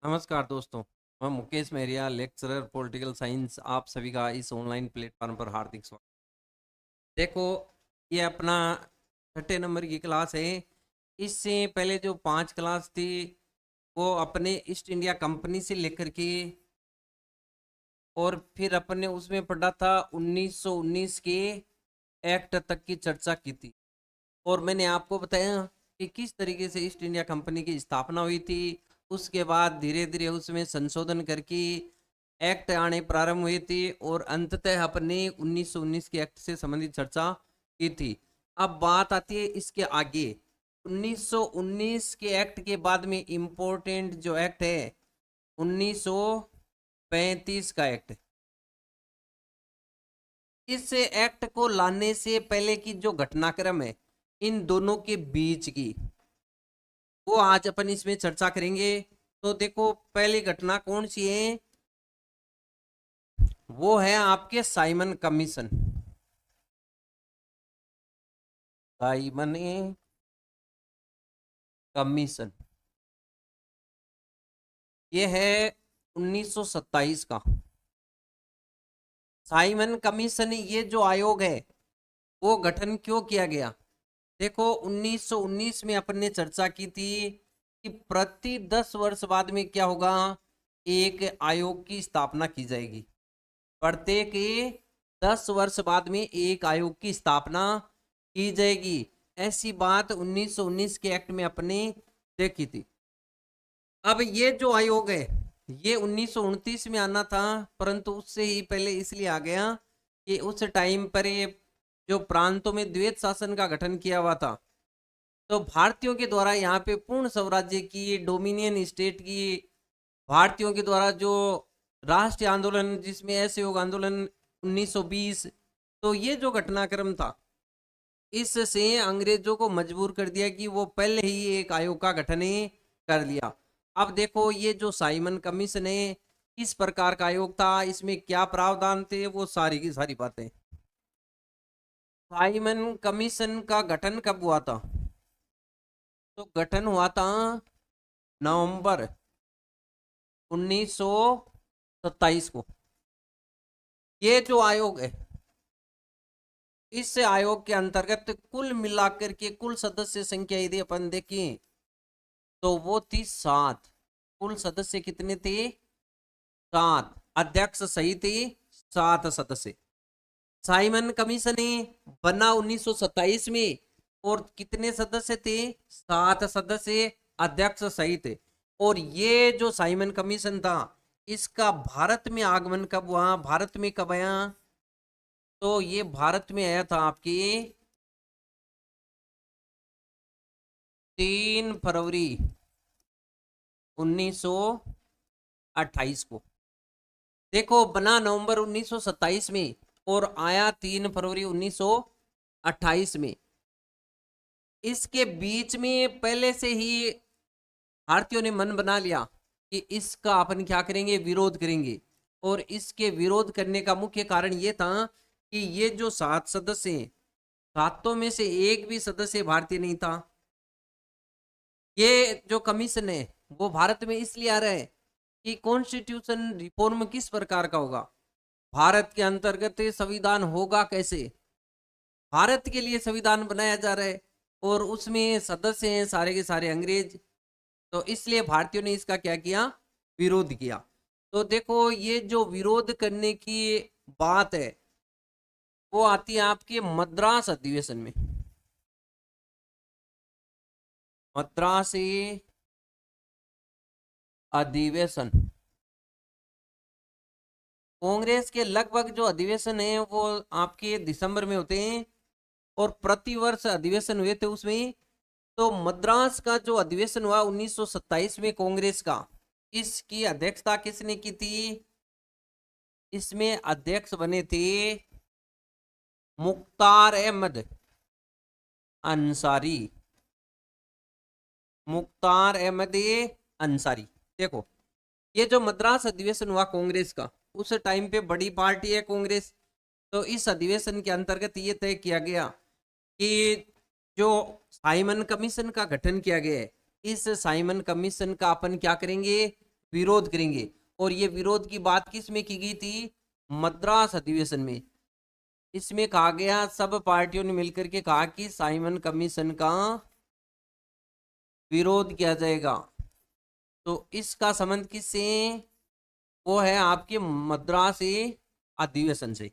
नमस्कार दोस्तों। मैं मुकेश मेहरिया, लेक्चरर पॉलिटिकल साइंस, आप सभी का इस ऑनलाइन प्लेटफॉर्म पर हार्दिक स्वागत। देखो, ये अपना छठे नंबर की क्लास है। इससे पहले जो 5 क्लास थी वो अपने ईस्ट इंडिया कंपनी से लेकर के और फिर अपने उसमें पढ़ा था 1919 के एक्ट तक की चर्चा की थी। और मैंने आपको बताया कि किस तरीके से ईस्ट इंडिया कंपनी की स्थापना हुई थी। उसके बाद धीरे धीरे उसमें संशोधन करके एक्ट आने प्रारंभ हुए थे और अंततः अपने 1919 के एक्ट से संबंधित चर्चा की थी। अब बात आती है इसके आगे 1919 के एक्ट के बाद में इम्पोर्टेंट जो एक्ट है 1935 का एक्ट। इस एक्ट को लाने से पहले की जो घटनाक्रम है इन दोनों के बीच की, वो आज अपन इसमें चर्चा करेंगे। तो देखो, पहली घटना कौन सी है, वो है आपके साइमन कमीशन। साइमन कमीशन ये है 1927 का। साइमन कमीशन ये जो आयोग है वो गठन क्यों किया गया। देखो, 1919 में अपन ने चर्चा की थी कि प्रति 10 वर्ष बाद में क्या होगा, एक आयोग की स्थापना की जाएगी। प्रत्येक 10 वर्ष बाद में एक आयोग की स्थापना की जाएगी। ऐसी बात 1919 के एक्ट में अपने देखी थी। अब ये जो आयोग है ये 1929 में आना था, परंतु उससे ही पहले इसलिए आ गया कि उस टाइम पर ये जो प्रांतों में द्वैत शासन का गठन किया हुआ था, तो भारतीयों के द्वारा यहाँ पे पूर्ण स्वराज्य की, डोमिनियन स्टेट की, भारतीयों के द्वारा जो राष्ट्रीय आंदोलन जिसमें असहयोग आंदोलन 1920, तो ये जो घटनाक्रम था इससे अंग्रेजों को मजबूर कर दिया कि वो पहले ही एक आयोग का गठन ही कर लिया। अब देखो, ये जो साइमन कमीशन है किस प्रकार का आयोग था, इसमें क्या प्रावधान थे, वो सारी की सारी बातें। साइमन कमीशन का गठन कब हुआ था, तो गठन हुआ था नवंबर 1927 को। ये जो आयोग है, इस आयोग के अंतर्गत कुल मिलाकर के कुल सदस्य संख्या यदि अपन देखें तो वो थी 7। कुल सदस्य कितने थे, 7। अध्यक्ष सही थे, 7 सदस्य। साइमन कमीशन बना 1927 में और कितने सदस्य थे, 7 सदस्य। अध्यक्ष सही थे। और ये जो साइमन कमीशन था इसका भारत में आगमन कब हुआ, भारत में कब आया, तो ये भारत में आया था आपकी 3 फरवरी 1928 को। देखो, बना नवंबर 1927 में और आया 3 फरवरी 1928 में। इसके बीच में पहले से ही भारतीयों ने मन बना लिया कि इसका अपन क्या करेंगे, विरोध करेंगे। और इसके विरोध करने का मुख्य कारण ये था कि ये जो 7 सदस्य हैं, सातों में से एक भी सदस्य भारतीय नहीं था। ये जो कमीशन है वो भारत में इसलिए आ रहा है कि कॉन्स्टिट्यूशन रिफॉर्म किस प्रकार का होगा, भारत के अंतर्गत संविधान होगा कैसे, भारत के लिए संविधान बनाया जा रहा है और उसमें सदस्य हैं सारे के सारे अंग्रेज। तो इसलिए भारतीयों ने इसका क्या किया, विरोध किया। तो देखो, ये जो विरोध करने की बात है वो आती है आपके मद्रास अधिवेशन में। मद्रास अधिवेशन, कांग्रेस के लगभग जो अधिवेशन है वो आपके दिसंबर में होते हैं और प्रतिवर्ष अधिवेशन हुए थे उसमें। तो मद्रास का जो अधिवेशन हुआ 1927 में कांग्रेस का, इसकी अध्यक्षता किसने की थी, इसमें अध्यक्ष बने थे मुख्तार अहमद अंसारी। मुख्तार अहमद अंसारी। देखो, ये जो मद्रास अधिवेशन हुआ कांग्रेस का, उस टाइम पे बड़ी पार्टी है कांग्रेस। तो इस अधिवेशन के अंतर्गत ये तय किया गया कि जो साइमन कमीशन का गठन किया गया है, इस साइमन कमीशन का अपन क्या करेंगे, विरोध करेंगे। और ये विरोध की बात किस में की गई थी? मद्रास अधिवेशन में। इसमें कहा गया, सब पार्टियों ने मिलकर के कहा कि साइमन कमीशन का विरोध किया जाएगा। तो इसका संबंध किससे? वो है आपके मद्रास अधिवेशन से।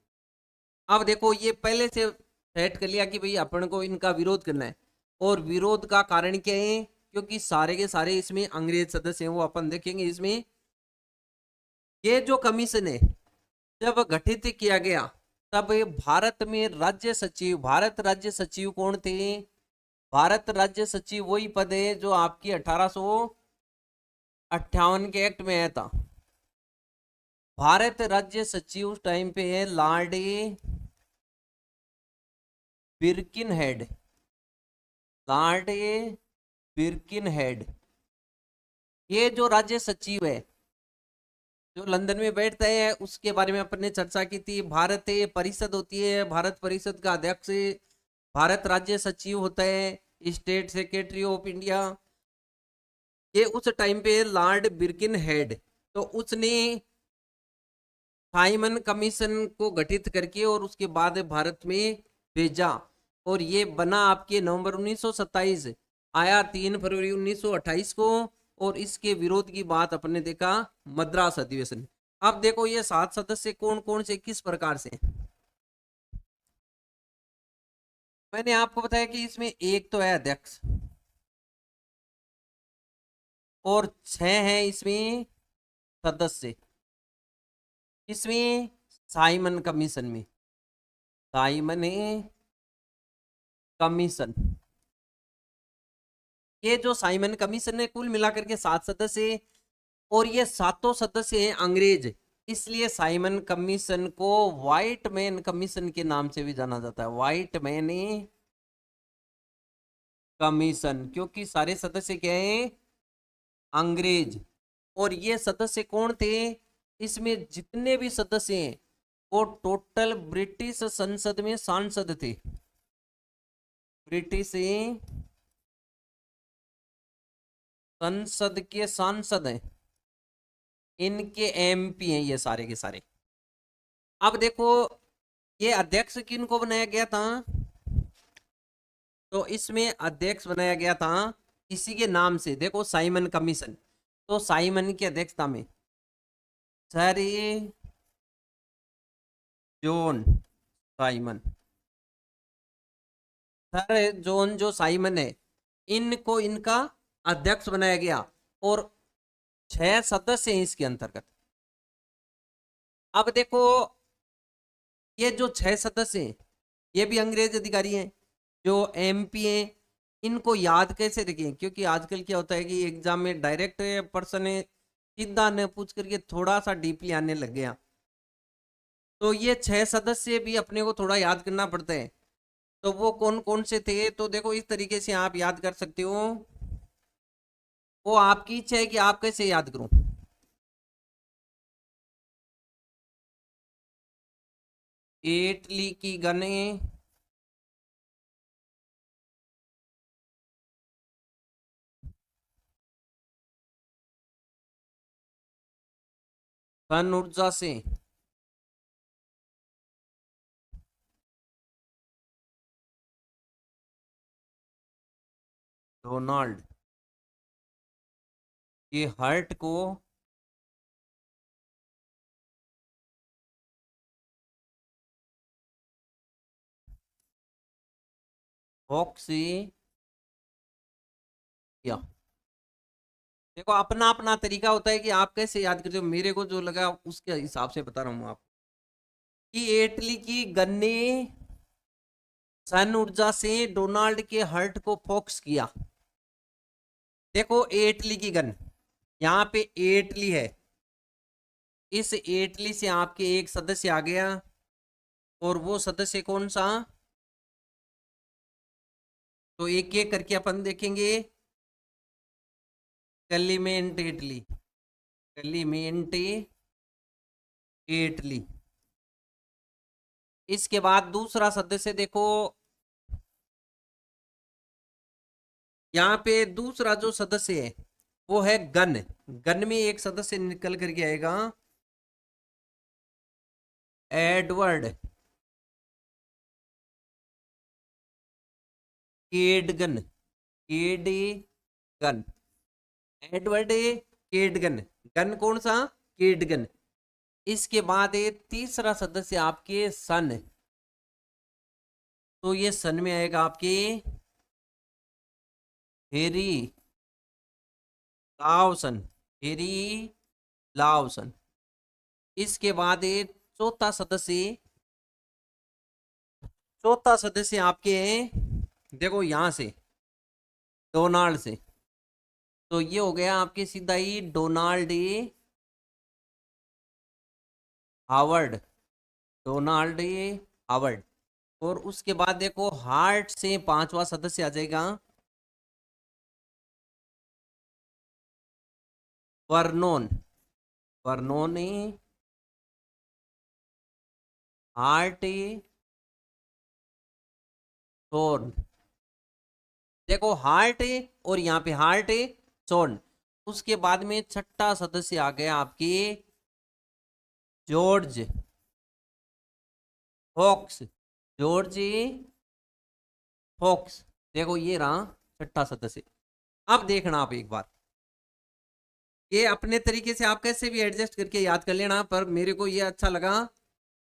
अब देखो ये पहले से सेट कर लिया कि भाई अपन को इनका विरोध करना है। और विरोध का कारण क्या है? क्योंकि सारे के सारे इसमें अंग्रेज सदस्य हैं, वो अपन देखेंगे इसमें। ये जो कमीशन है जब गठित किया गया, तब भारत में राज्य सचिव, भारत राज्य सचिव कौन थे? भारत राज्य सचिव वही पद है जो आपकी 1858 के एक्ट में आया था। भारत राज्य सचिव उस टाइम पे है लॉर्ड बिर्किनहेड। लॉर्ड बिर्किनहेड, ये जो राज्य सचिव है जो लंदन में बैठता है, उसके बारे में अपन ने चर्चा की थी। भारत परिषद होती है, भारत परिषद का अध्यक्ष भारत राज्य सचिव होता है, स्टेट सेक्रेटरी ऑफ इंडिया। ये उस टाइम पे लॉर्ड बिर्किनहेड, तो उसने साइमन कमीशन को गठित करके और उसके बाद भारत में भेजा। और ये बना आपके नवंबर 1927, आया 3 फरवरी 1928 को। और इसके विरोध की बात अपन ने देखा मद्रास अधिवेशन। अब देखो ये 7 सदस्य कौन कौन से किस प्रकार से हैं। मैंने आपको बताया कि इसमें एक तो है अध्यक्ष, और 6 हैं इसमें सदस्य। इसमें साइमन कमीशन में, साइमन कमीशन, ये जो साइमन कमीशन है कुल मिलाकर के 7 सदस्य, और ये सातों सदस्य हैं अंग्रेज। इसलिए साइमन कमीशन को व्हाइट मैन कमीशन के नाम से भी जाना जाता है, व्हाइट मैन कमीशन, क्योंकि सारे सदस्य क्या हैं? अंग्रेज। और ये सदस्य कौन थे? इसमें जितने भी सदस्य हैं वो टोटल ब्रिटिश संसद में सांसद थे। ब्रिटिश संसद के सांसद हैं, इनके एमपी हैं ये सारे के सारे। अब देखो ये अध्यक्ष किनको बनाया गया था? तो इसमें अध्यक्ष बनाया गया था इसी के नाम से, देखो साइमन कमीशन। तो साइमन की अध्यक्षता में sir John Simon, sir John जो साइमन है, इनको इनका अध्यक्ष बनाया गया। और 6 सदस्य हैं इसके अंतर्गत। अब देखो ये जो 6 सदस्य हैं ये भी अंग्रेज अधिकारी हैं। जो एमपी हैं इनको याद कैसे रखें? क्योंकि आजकल क्या होता है कि एग्जाम में डायरेक्ट पर्सन है, सीधा न पूछ करके थोड़ा सा डीपली आने लग गया। तो ये 6 सदस्य भी अपने को थोड़ा याद करना पड़ता है। तो वो कौन कौन से थे? तो देखो इस तरीके से आप याद कर सकते हो, वो आपकी इच्छा है कि आप कैसे याद करूं। इटली की गने, सन ऊर्जा से डोनाल्ड के हर्ट को हॉक से किया। देखो अपना अपना तरीका होता है कि आप कैसे याद करते हो, मेरे को जो लगा उसके हिसाब से बता रहा हूँ आपको। कि इटली की गन्ने सन ऊर्जा से डोनाल्ड के हर्ट को फोकस किया। देखो इटली की गन, यहाँ पे इटली है, इस इटली से आपके एक सदस्य आ गया। और वो सदस्य कौन सा? तो एक एक करके अपन देखेंगे। कलीमेंट इटली, कलीमेंट इटली। इसके बाद दूसरा सदस्य देखो, यहाँ पे दूसरा जो सदस्य है वो है गन। गन में एक सदस्य निकल करके आएगा एडवर्ड केडगन। केडगन, एडवर्ड केडगन। गन कौन सा? केडगन। इसके बाद ये तीसरा सदस्य आपके सन। तो ये सन में आएगा आपके हेरी लावसन। हेरी लावसन। इसके बाद ये चौथा सदस्य आपके हैं, देखो यहां से डोनाल्ड से। तो ये हो गया आपके सीधा ही डोनाल्ड हावर्ड। Donald Howard. और उसके बाद देखो हार्ट से पांचवा सदस्य आ जाएगा वर्नोन। Vernon Hartshorn. देखो हार्ट और यहाँ पे हार्ट थोर्न। उसके बाद में छठा सदस्य आ गया आपके जॉर्ज फॉक्स। George fox. देखो ये रहा छठा सदस्य। अब देखना आप एक बार, ये अपने तरीके से आप कैसे भी एडजस्ट करके याद कर लेना, पर मेरे को ये अच्छा लगा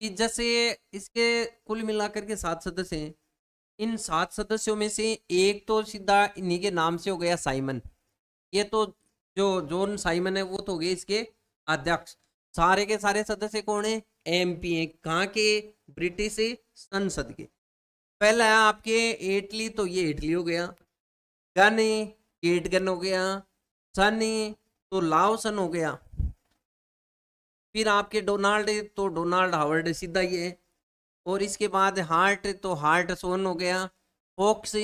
कि जैसे इसके कुल मिलाकर के 7 सदस्य हैं। इन 7 सदस्यों में से एक तो सीधा इन्हीं के नाम से हो गया साइमन। ये तो जो जॉन साइमन है वो तो हो गए इसके अध्यक्ष। सारे के सारे सदस्य कौन है? एमपी हैं। कहाँ के? ब्रिटिश संसद के। पहला है आपके इटली, तो ये इटली हो गया। गन केटगन हो गया। सन तो लाओसन हो गया। फिर आपके डोनाल्ड तो डोनाल्ड हावर्ड सीधा ये है। और इसके बाद हार्ट तो हार्ट सोन हो गया। फोक्स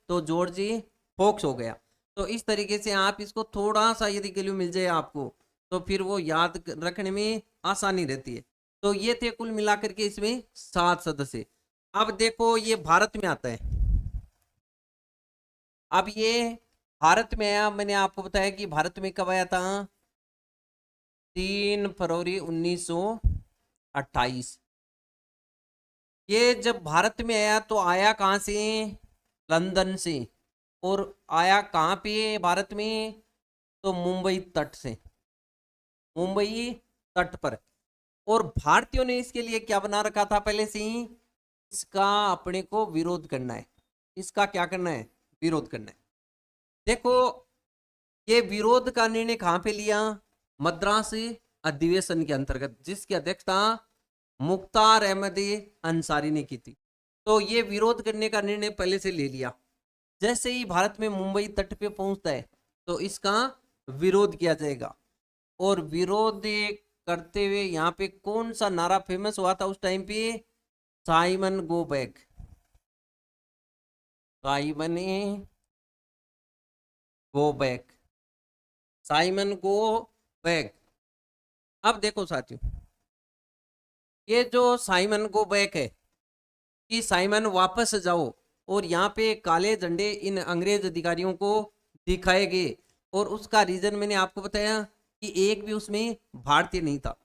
तो जॉर्जी फोक्स हो गया। तो इस तरीके से आप इसको थोड़ा सा यदि क्लू मिल जाए आपको तो फिर वो याद रखने में आसानी रहती है। तो ये थे कुल मिलाकर के इसमें 7 सदस्य। अब देखो ये भारत में आता है। अब ये भारत में आया, मैंने आपको बताया कि भारत में कब आया था? 3 फरवरी 1928। ये जब भारत में आया तो आया कहाँ से? लंदन से। और आया कहाँ पे भारत में? तो मुंबई तट से। मुंबई तट पर। और भारतीयों ने इसके लिए क्या बना रखा था पहले से ही? इसका अपने को विरोध करना है। इसका क्या करना है? विरोध करना है। देखो ये विरोध का निर्णय कहां पे लिया? मद्रास अधिवेशन के अंतर्गत, जिसकी अध्यक्षता मुख्तार अहमद अंसारी ने की थी। तो ये विरोध करने का निर्णय पहले से ले लिया। जैसे ही भारत में मुंबई तट पे पहुंचता है तो इसका विरोध किया जाएगा। और विरोध करते हुए यहाँ पे कौन सा नारा फेमस हुआ था उस टाइम पे? Simon go back. Simon go back. Simon go back. अब देखो साथियों, ये जो साइमन गो बैक है कि साइमन वापस जाओ, और यहाँ पे काले झंडे इन अंग्रेज अधिकारियों को दिखाए गए। और उसका रीजन मैंने आपको बताया कि एक भी उसमें भारतीय नहीं था।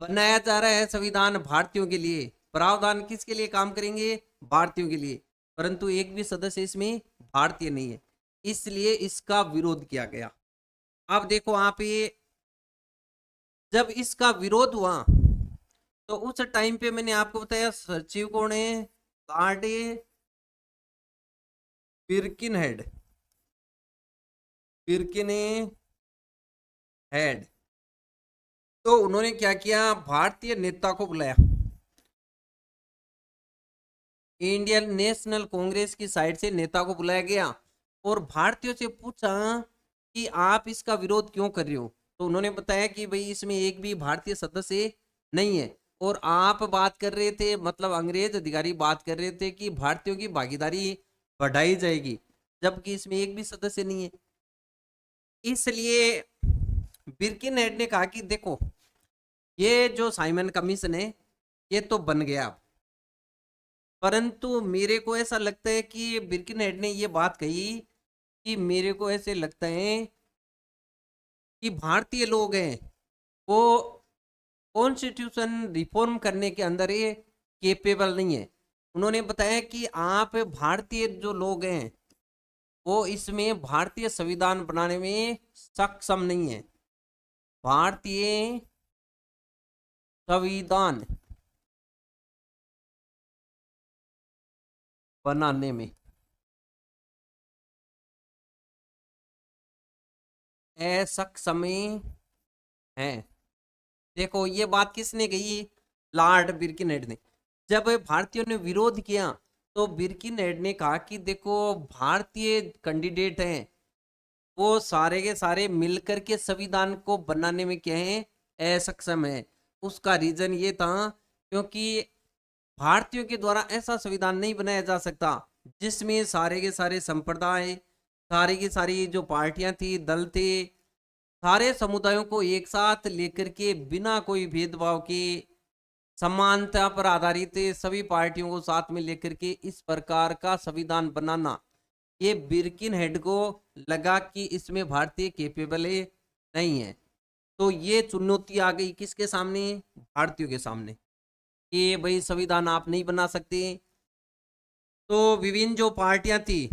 बनाया जा रहा है संविधान भारतीयों के लिए, प्रावधान किसके लिए काम करेंगे? भारतीयों के लिए। परंतु एक भी सदस्य इसमें भारतीय नहीं है, इसलिए इसका विरोध किया गया। अब देखो आप ये जब इसका विरोध हुआ तो उस टाइम पे मैंने आपको बताया सचिव कौन है? Lord Birkenhead. Birkenhead. तो उन्होंने क्या किया? भारतीय नेता को बुलाया। इंडियन नेशनल कांग्रेस की साइड से नेता को बुलाया गया और भारतीयों से पूछा कि आप इसका विरोध क्यों कर रहे हो? तो उन्होंने बताया कि भाई इसमें एक भी भारतीय सदस्य नहीं है। और आप बात कर रहे थे, मतलब अंग्रेज अधिकारी बात कर रहे थे कि भारतीयों की भागीदारी बढ़ाई जाएगी, जबकि इसमें एक भी सदस्य नहीं है। इसलिए बिर्किन हेड ने कहा कि देखो ये जो साइमन कमीशन है ये तो बन गया, परंतु मेरे को ऐसा लगता है कि बिर्किन हेड ने ये बात कही कि मेरे को ऐसे लगता है कि भारतीय लोग हैं वो कॉन्स्टिट्यूशन रिफॉर्म करने के अंदर ये केपेबल नहीं है। उन्होंने बताया कि आप भारतीय जो लोग हैं वो इसमें भारतीय संविधान बनाने में सक्षम नहीं है। भारतीय संविधान बनाने में असक्षम है। देखो ये बात किसने कही? लॉर्ड बिर्किनहेड ने। जब भारतीयों ने विरोध किया तो बिर्किनहेड ने कहा कि देखो भारतीय कैंडिडेट हैं वो सारे के सारे मिलकर के संविधान को बनाने में क्या है? असक्षम है। उसका रीजन ये था क्योंकि भारतीयों के द्वारा ऐसा संविधान नहीं बनाया जा सकता जिसमें सारे के सारे संप्रदाय, सारी की सारी जो पार्टियां थी, दल थे, सारे समुदायों को एक साथ लेकर के बिना कोई भेदभाव के समानता पर आधारित सभी पार्टियों को साथ में लेकर के इस प्रकार का संविधान बनाना, ये बिर्किन हेड को लगा कि इसमें भारतीय केपेबल नहीं है। तो ये चुनौती आ गई किसके सामने? भारतीयों के सामने कि भाई संविधान आप नहीं बना सकते। तो विभिन्न जो पार्टियां थी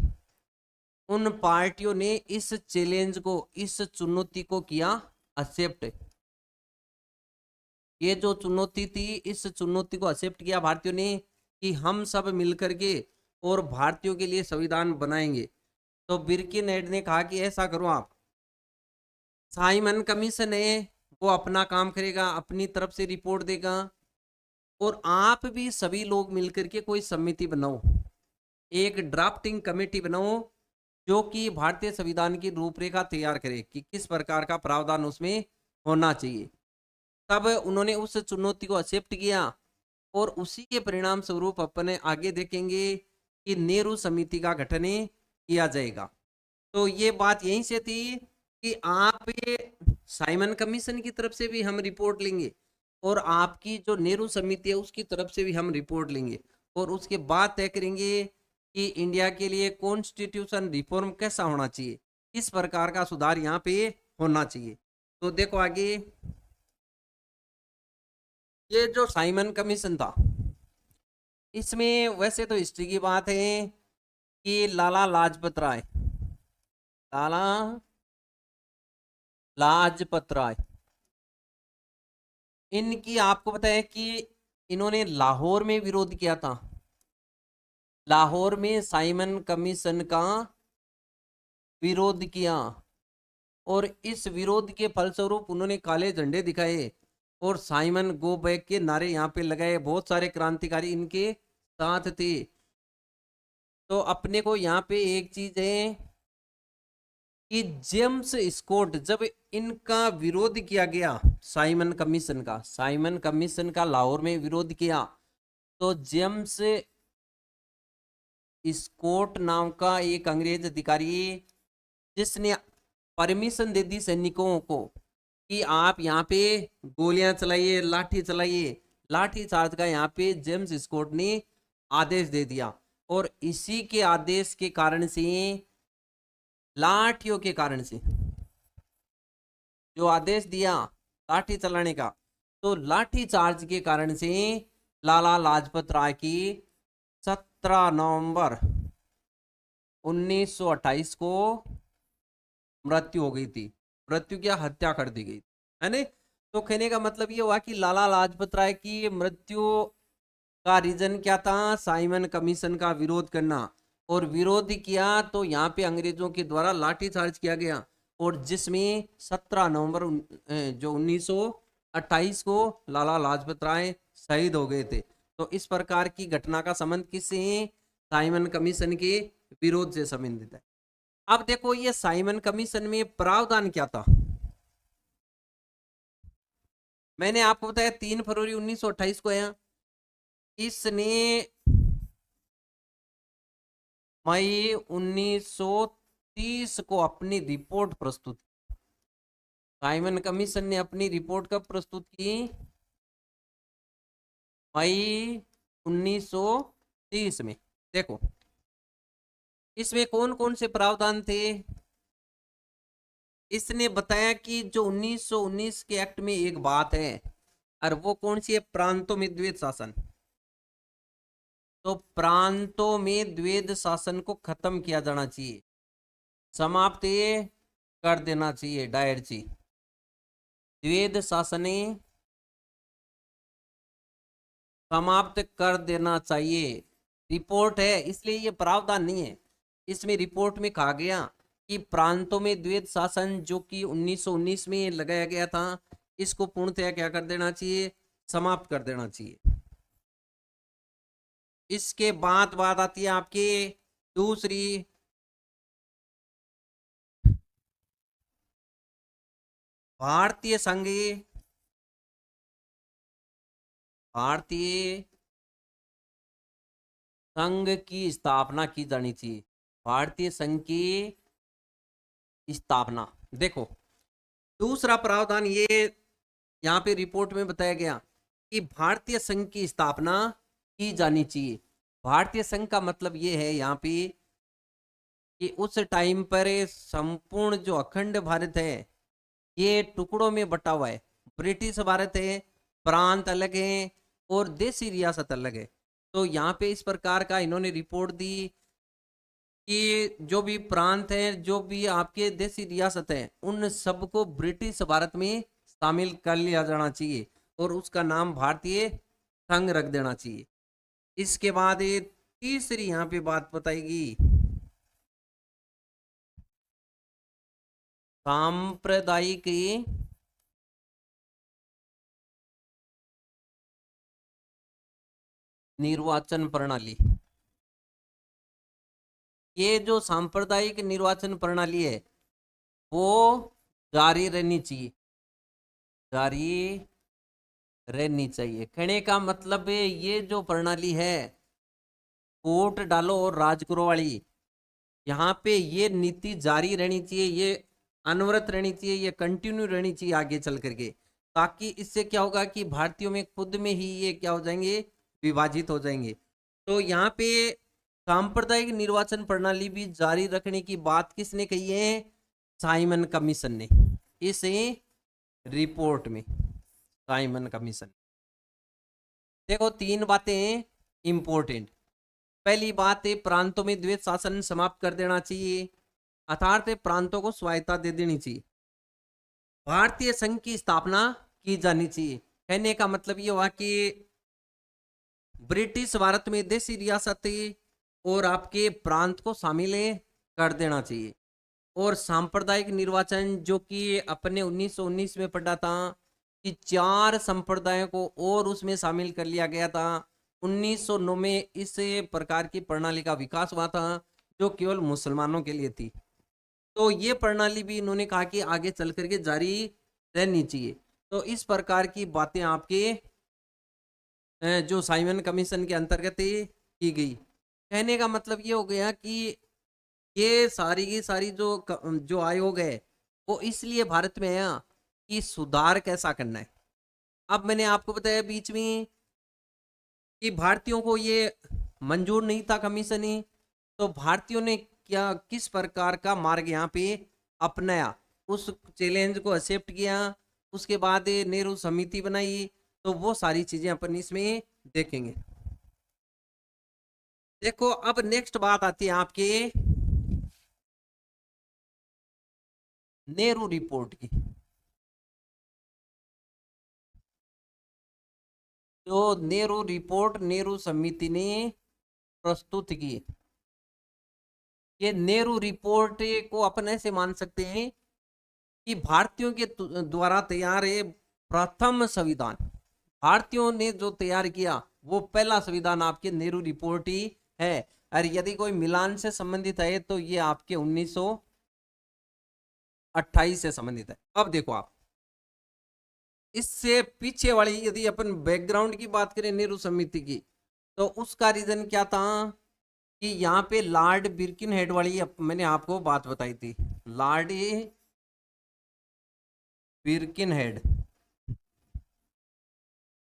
उन पार्टियों ने इस चैलेंज को, इस चुनौती को किया एक्सेप्ट। ये जो चुनौती थी इस चुनौती को एक्सेप्ट किया भारतीयों ने कि हम सब मिलकर के और भारतीयों के लिए संविधान बनाएंगे। तो बिर्किनहेड ने कहा कि ऐसा करो आप, साइमन कमीशन है वो अपना काम करेगा, अपनी तरफ से रिपोर्ट देगा, और आप भी सभी लोग मिलकर के कोई समिति बनाओ, एक ड्राफ्टिंग कमेटी बनाओ जो कि भारतीय संविधान की रूपरेखा तैयार करे कि किस प्रकार का प्रावधान उसमें होना चाहिए। तब उन्होंने उस चुनौती को एक्सेप्ट किया और उसी के परिणाम स्वरूप अपने आगे देखेंगे कि नेहरू समिति का गठन किया जाएगा। तो ये बात यहीं से थी कि आप ये साइमन कमीशन की तरफ से भी हम रिपोर्ट लेंगे और आपकी जो नेहरू समिति है उसकी तरफ से भी हम रिपोर्ट लेंगे और उसके बाद तय करेंगे कि इंडिया के लिए कॉन्स्टिट्यूशन रिफॉर्म कैसा होना चाहिए, किस प्रकार का सुधार यहाँ पे होना चाहिए। तो देखो आगे, ये जो साइमन कमीशन था इसमें वैसे तो हिस्ट्री की बात है कि लाला लाजपत राय, लाला लाजपत राय, इनकी आपको पता है कि इन्होंने लाहौर में विरोध किया था। लाहौर में साइमन कमीशन का विरोध किया और इस विरोध के फलस्वरूप उन्होंने काले झंडे दिखाए और साइमन गो बैक के नारे यहाँ पे लगाए। बहुत सारे क्रांतिकारी इनके साथ थे। तो अपने को यहाँ पे एक चीज है कि जेम्स स्कॉट, जब इनका विरोध किया गया साइमन कमीशन का, साइमन कमीशन का लाहौर में विरोध किया, तो जेम्स स्कॉट नाम का एक अंग्रेज अधिकारी जिसने परमिशन दे दी सैनिकों को कि आप यहाँ पे गोलियां चलाइए, लाठी चलाइए, लाठी चार्ज का यहाँ पे जेम्स स्कॉट ने आदेश दे दिया। और इसी के आदेश के कारण से, लाठियों के कारण से जो आदेश दिया लाठी चलाने का, तो लाठी चार्ज के कारण से लाला लाजपत राय की 17 नवंबर 1928 को मृत्यु हो गई थी। मृत्यु क्या, हत्या कर दी गई है ना। तो कहने का मतलब ये हुआ कि लाला लाजपत राय की मृत्यु का रीजन क्या था? साइमन कमीशन का विरोध करना। और विरोध किया तो यहाँ पे अंग्रेजों के द्वारा लाठीचार्ज किया गया और जिसमें 17 नवंबर जो 1928 को लाला लाजपत राय शहीद हो गए थे। तो इस प्रकार की घटना का संबंध किससे है? साइमन कमीशन के विरोध से संबंधित है। अब देखो ये साइमन कमीशन में प्रावधान क्या था। मैंने आपको बताया 3 फरवरी 1928 को आया। इसने मई 1930 को अपनी रिपोर्ट प्रस्तुत की। साइमन कमीशन ने अपनी रिपोर्ट कब प्रस्तुत की? मई 1930 में। देखो इसमें कौन कौन से प्रावधान थे? इसने बताया कि जो 1919 के एक्ट में एक बात है, और वो कौन सी है? प्रांतों में द्वैध शासन। तो प्रांतों में द्वैध शासन को खत्म किया जाना चाहिए, समाप्त ये कर देना चाहिए। डायर जी, द्वैध शासन समाप्त कर देना चाहिए। रिपोर्ट है, इसलिए ये प्रावधान नहीं है। इसमें रिपोर्ट में कहा गया कि प्रांतों में द्वैध शासन जो कि 1919 में लगाया गया था, इसको पूर्णतया क्या कर देना चाहिए? समाप्त कर देना चाहिए। इसके बाद बात आती है आपकी दूसरी, भारतीय संघ, भारतीय संघ की स्थापना की जानी चाहिए। भारतीय संघ की स्थापना। देखो, दूसरा प्रावधान ये यहाँ पे रिपोर्ट में बताया गया कि भारतीय संघ की स्थापना की जानी चाहिए। भारतीय संघ का मतलब ये है यहाँ पे कि उस टाइम पर संपूर्ण जो अखंड भारत है ये टुकड़ों में बटा हुआ है। ब्रिटिश भारत है, प्रांत अलग है और देसी रियासत अलग है। तो यहाँ पे इस प्रकार का इन्होंने रिपोर्ट दी कि जो भी प्रांत है, जो भी आपके देसी रियासत है, उन सबको ब्रिटिश भारत में शामिल कर लिया जाना चाहिए और उसका नाम भारतीय संघ रख देना चाहिए। इसके बाद ये तीसरी यहाँ पे बात बताएगी, सांप्रदायिक निर्वाचन प्रणाली। ये जो सांप्रदायिक निर्वाचन प्रणाली है वो जारी रहनी चाहिए, जारी रहनी चाहिए। कहने का मतलब है ये जो प्रणाली है, वोट डालो और राज करो वाली, यहाँ पे ये नीति जारी रहनी चाहिए, ये अनवरत रहनी चाहिए, ये कंटिन्यू रहनी चाहिए आगे चल करके। ताकि इससे क्या होगा कि भारतीयों में खुद में ही ये क्या हो जाएंगे? विभाजित हो जाएंगे। तो यहाँ पे सांप्रदायिक निर्वाचन प्रणाली भी जारी रखने की बात किसने कही है? साइमन कमीशन ने, इस रिपोर्ट में। Simon commission. देखो, तीन बातें इंपॉर्टेंट। पहली बात है, प्रांतों में द्वैध शासन समाप्त कर देना चाहिए, अर्थात प्रांतों को स्वायत्ता दे देनी चाहिए। भारतीय संघ की स्थापना की जानी चाहिए। कहने का मतलब ये हुआ कि ब्रिटिश भारत में देसी रियासत और आपके प्रांत को शामिल कर देना चाहिए। और सांप्रदायिक निर्वाचन जो कि अपने 1919 में पढ़ा था कि 4 संप्रदायों को और उसमें शामिल कर लिया गया था। 1909 में इस प्रकार की प्रणाली का विकास हुआ था जो केवल मुसलमानों के लिए थी। तो ये प्रणाली भी इन्होंने कहा कि आगे चल करके जारी रहनी चाहिए। तो इस प्रकार की बातें आपके जो साइमन कमीशन के अंतर्गत की गई। कहने का मतलब ये हो गया कि ये सारी की सारी जो आयोग है वो इसलिए भारत में है कि सुधार कैसा करना है। अब मैंने आपको बताया बीच में कि भारतीयों को ये मंजूर नहीं था कमीशन ही, तो भारतीयों ने क्या किस प्रकार का मार्ग यहाँ पे अपनाया, उस चैलेंज को एक्सेप्ट किया। उसके बाद नेहरू समिति बनाई। तो वो सारी चीजें अपन इसमें देखेंगे। देखो, अब नेक्स्ट बात आती है आपके नेहरू रिपोर्ट की। जो नेहरू रिपोर्ट नेहरू समिति ने प्रस्तुत की, ये नेहरू रिपोर्ट को अपन ऐसे मान सकते हैं कि भारतीयों के द्वारा तैयार है प्रथम संविधान। भारतीयों ने जो तैयार किया वो पहला संविधान आपके नेहरू रिपोर्ट ही है। और यदि कोई मिलान से संबंधित है तो ये आपके 1928 से संबंधित है। अब देखो आप, इससे पीछे वाली यदि अपन बैकग्राउंड की बात करें नेहरू समिति की, तो उसका रीजन क्या था कि यहाँ पे लॉर्ड बिर्किनहेड वाली मैंने आपको बात बताई थी। लॉर्ड बिर्किनहेड,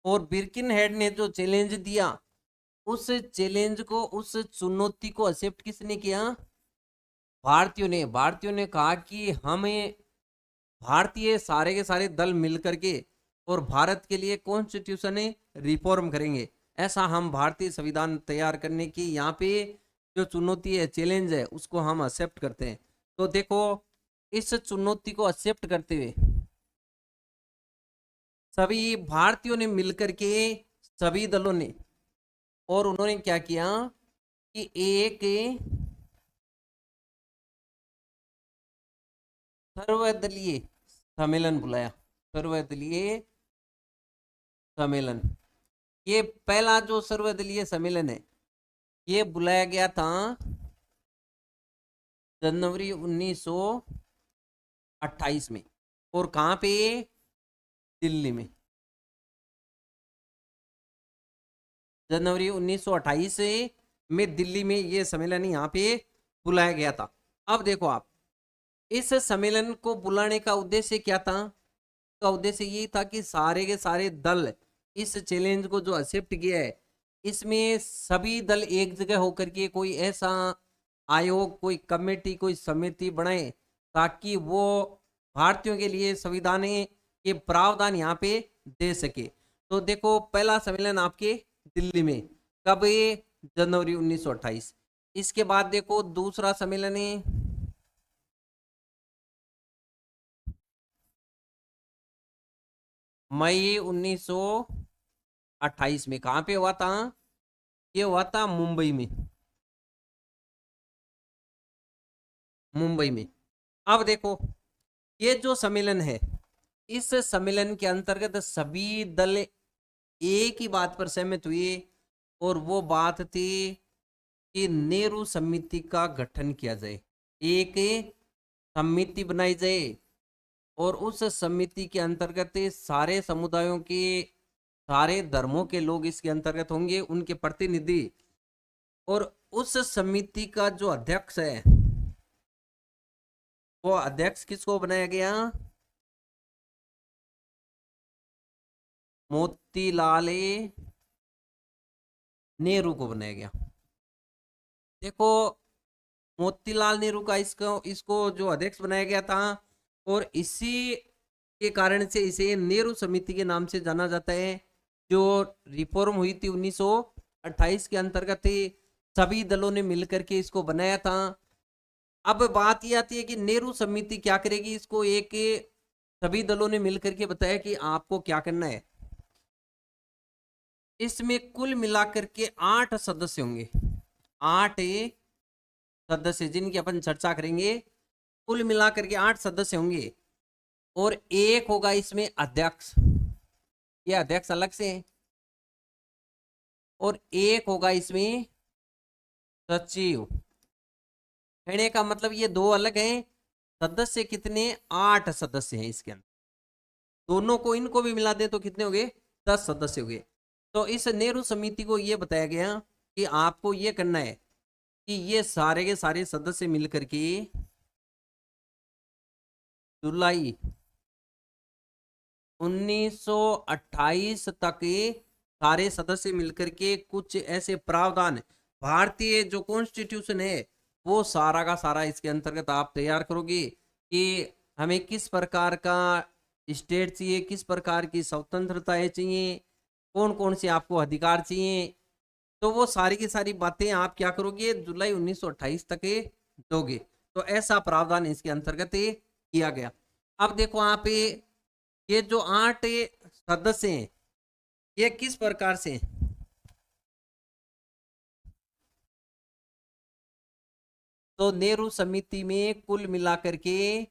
और बिर्किनहेड ने जो चैलेंज दिया, उस चैलेंज को, उस चुनौती को एक्सेप्ट किसने किया? भारतीयों ने। भारतीयों ने कहा कि हमें भारतीय सारे के सारे दल मिलकर के और भारत के लिए कॉन्स्टिट्यूशन रिफॉर्म करेंगे। ऐसा हम भारतीय संविधान तैयार करने की यहाँ पे जो चुनौती है, चैलेंज है, उसको हम एक्सेप्ट करते हैं। तो देखो, इस चुनौती को एक्सेप्ट करते हुए सभी भारतीयों ने मिलकर के, सभी दलों ने, और उन्होंने क्या किया कि एक सर्वदलीय सम्मेलन बुलाया। सर्वदलीय सम्मेलन, ये पहला जो सर्वदलीय सम्मेलन है, ये बुलाया गया था जनवरी 1928 में। और कहां पे? दिल्ली में। जनवरी 1928 में दिल्ली में ये सम्मेलन यहाँ पे बुलाया गया था। अब देखो आप, इस सम्मेलन को बुलाने का उद्देश्य क्या था? का उद्देश्य यही था कि सारे के सारे दल इस चैलेंज को जो एक्सेप्ट किया है, इसमें सभी दल एक जगह होकर के कोई ऐसा आयोग, कोई कमेटी, कोई समिति बनाए ताकि वो भारतीयों के लिए संविधान के प्रावधान यहाँ पे दे सके। तो देखो, पहला सम्मेलन आपके दिल्ली में, कब? ये जनवरी 1928। इसके बाद देखो दूसरा सम्मेलन है मई 1928 में। कहां पे हुआ था? ये हुआ था मुंबई में। मुंबई में। अब देखो, ये जो सम्मेलन है, इस सम्मेलन के अंतर्गत सभी दल एक ही बात पर सहमत हुए, और वो बात थी कि नेहरू समिति का गठन किया जाए। एक समिति बनाई जाए और उस समिति के अंतर्गत सारे समुदायों के, सारे धर्मों के लोग इसके अंतर्गत होंगे, उनके प्रतिनिधि। और उस समिति का जो अध्यक्ष है, वो अध्यक्ष किसको बनाया गया? मोतीलाल नेहरू को बनाया गया। देखो, मोतीलाल नेहरू का इसको इसको जो अध्यक्ष बनाया गया था, और इसी के कारण से इसे नेहरू समिति के नाम से जाना जाता है। जो रिफॉर्म हुई थी 1928 के अंतर्गत ही सभी दलों ने मिलकर के इसको बनाया था। अब बात यह आती है कि नेहरू समिति क्या करेगी? इसको एक सभी दलों ने मिलकर के बताया कि आपको क्या करना है। इसमें कुल मिलाकर के 8 सदस्य होंगे। 8 सदस्य जिनकी अपन चर्चा करेंगे, कुल मिलाकर के 8 सदस्य होंगे। और एक होगा इसमें अध्यक्ष, ये अध्यक्ष अलग से है। और एक होगा इसमें सचिव। कहने का मतलब ये दो अलग हैं। सदस्य कितने? 8 सदस्य हैं इसके अंदर। दोनों को, इनको भी मिला दे तो कितने हो गए? 10 सदस्य हो गए। तो इस नेहरू समिति को यह बताया गया कि आपको यह करना है कि ये सारे के सारे सदस्य मिलकर के जुलाई 1928 तक सारे सदस्य मिलकर के कुछ ऐसे प्रावधान, भारतीय जो कॉन्स्टिट्यूशन है, वो सारा का सारा इसके अंतर्गत आप तैयार करोगे कि हमें किस प्रकार का स्टेट चाहिए, किस प्रकार की स्वतंत्रता चाहिए, कौन कौन से आपको अधिकार चाहिए। तो वो सारी की सारी बातें आप क्या करोगे? जुलाई 1928 तक दोगे। तो ऐसा प्रावधान इसके अंतर्गत किया गया। अब देखो आप, ये जो 8 सदस्य हैं, ये किस प्रकार से हैं? तो नेहरू समिति में कुल मिलाकर के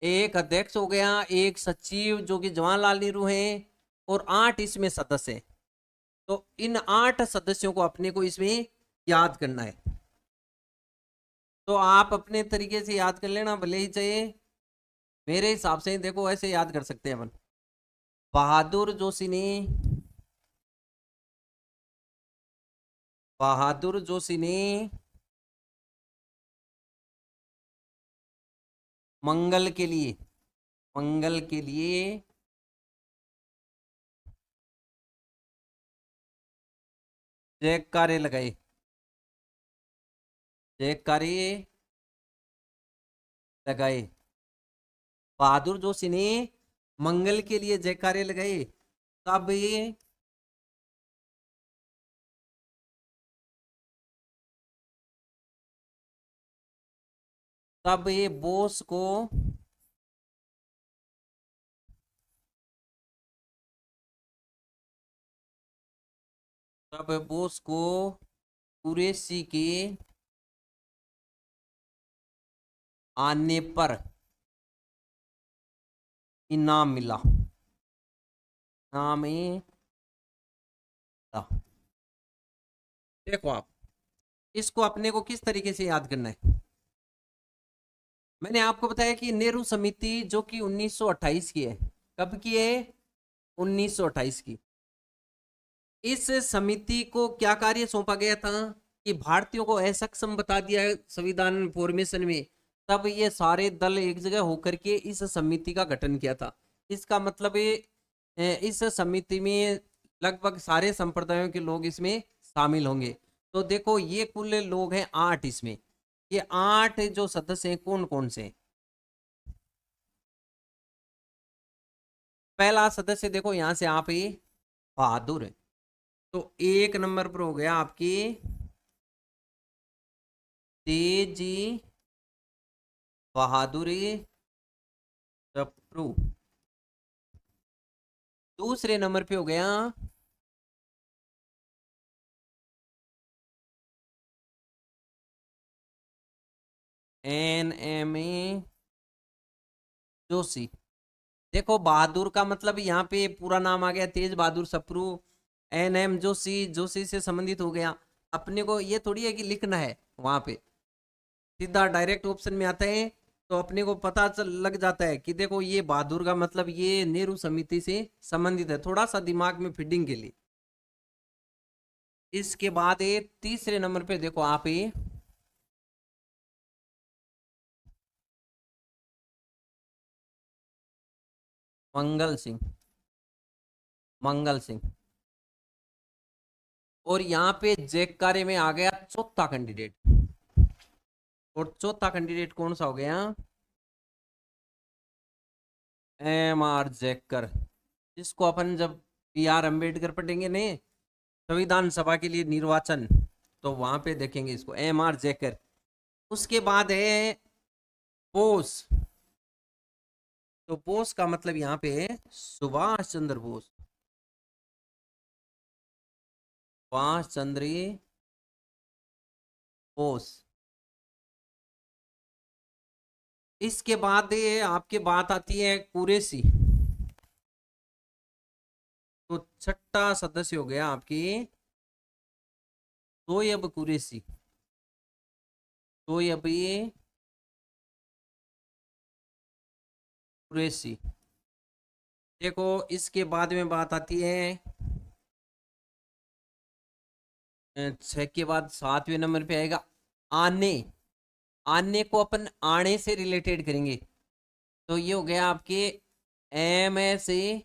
एक अध्यक्ष हो गया, एक सचिव जो कि जवाहरलाल नेहरू हैं, और 8 इसमें सदस्य हैं। तो इन 8 सदस्यों को अपने को इसमें याद करना है। तो आप अपने तरीके से याद कर लेना, भले ही चाहिए। मेरे हिसाब से देखो, ऐसे याद कर सकते हैं अपन। बहादुर जोशी ने, बहादुर जोशी ने मंगल के लिए, मंगल के लिए जयकारे लगाए। जयकारे लगाए। बहादुर जोशी ने मंगल के लिए जयकारे लगाए। तब ये बोस को कुरैशी के आने पर इनाम मिला। नाम देखो आप इसको अपने को किस तरीके से याद करना है। मैंने आपको बताया कि नेहरू समिति जो कि 1928 की है। कब की है? 1928 की। इस समिति को क्या कार्य सौंपा गया था कि भारतीयों को असक्षम बता दिया है संविधान फॉर्मेशन में। तब ये सारे दल एक जगह होकर के इस समिति का गठन किया था। इसका मतलब इस समिति में लगभग सारे संप्रदायों के लोग इसमें शामिल होंगे। तो देखो ये कुल लोग हैं 8 इसमें। ये 8 जो सदस्य हैं कौन कौन से? पहला सदस्य देखो यहां से आप ये बहादुर है। तो 1 नंबर पर हो गया आपकी तेजी बहादुरी चप्रू। दूसरे नंबर पे हो गया NMA जोशी। देखो बहादुर का मतलब यहाँ पे पूरा नाम आ गया तेज बहादुर सप्रू। NM जोशी, जोशी से संबंधित हो गया। अपने को ये थोड़ी है कि लिखना है वहां पे, सीधा डायरेक्ट ऑप्शन में आता है तो अपने को पता चल लग जाता है कि देखो ये बहादुर का मतलब ये नेहरू समिति से संबंधित है, थोड़ा सा दिमाग में फिटिंग के लिए। इसके बाद ये तीसरे नंबर पे देखो आप ये मंगल सिंह। मंगल सिंह। और यहाँ पे जयकारे में आ गया चौथा कैंडिडेट। और चौथा कैंडिडेट कौन सा हो गया? MR जयकर। जिसको अपन जब PR अंबेडकर पढ़ेंगे ने संविधान सभा के लिए निर्वाचन, तो वहां पे देखेंगे इसको MR जयकर। उसके बाद है बोस। तो बोस का मतलब यहाँ पे है सुभाष चंद्र बोस। सुभाष चंद्र बोस। इसके बाद ये आपके बात आती है कुरैशी। तो छठा सदस्य हो गया आपकी तोयब कुरैशी। तोयब ये कुरैशी। देखो इसके बाद में बात आती है 6 के बाद 7वें नंबर पे आएगा आने। आने को अपन आने से रिलेटेड करेंगे। तो ये हो गया आपके MSA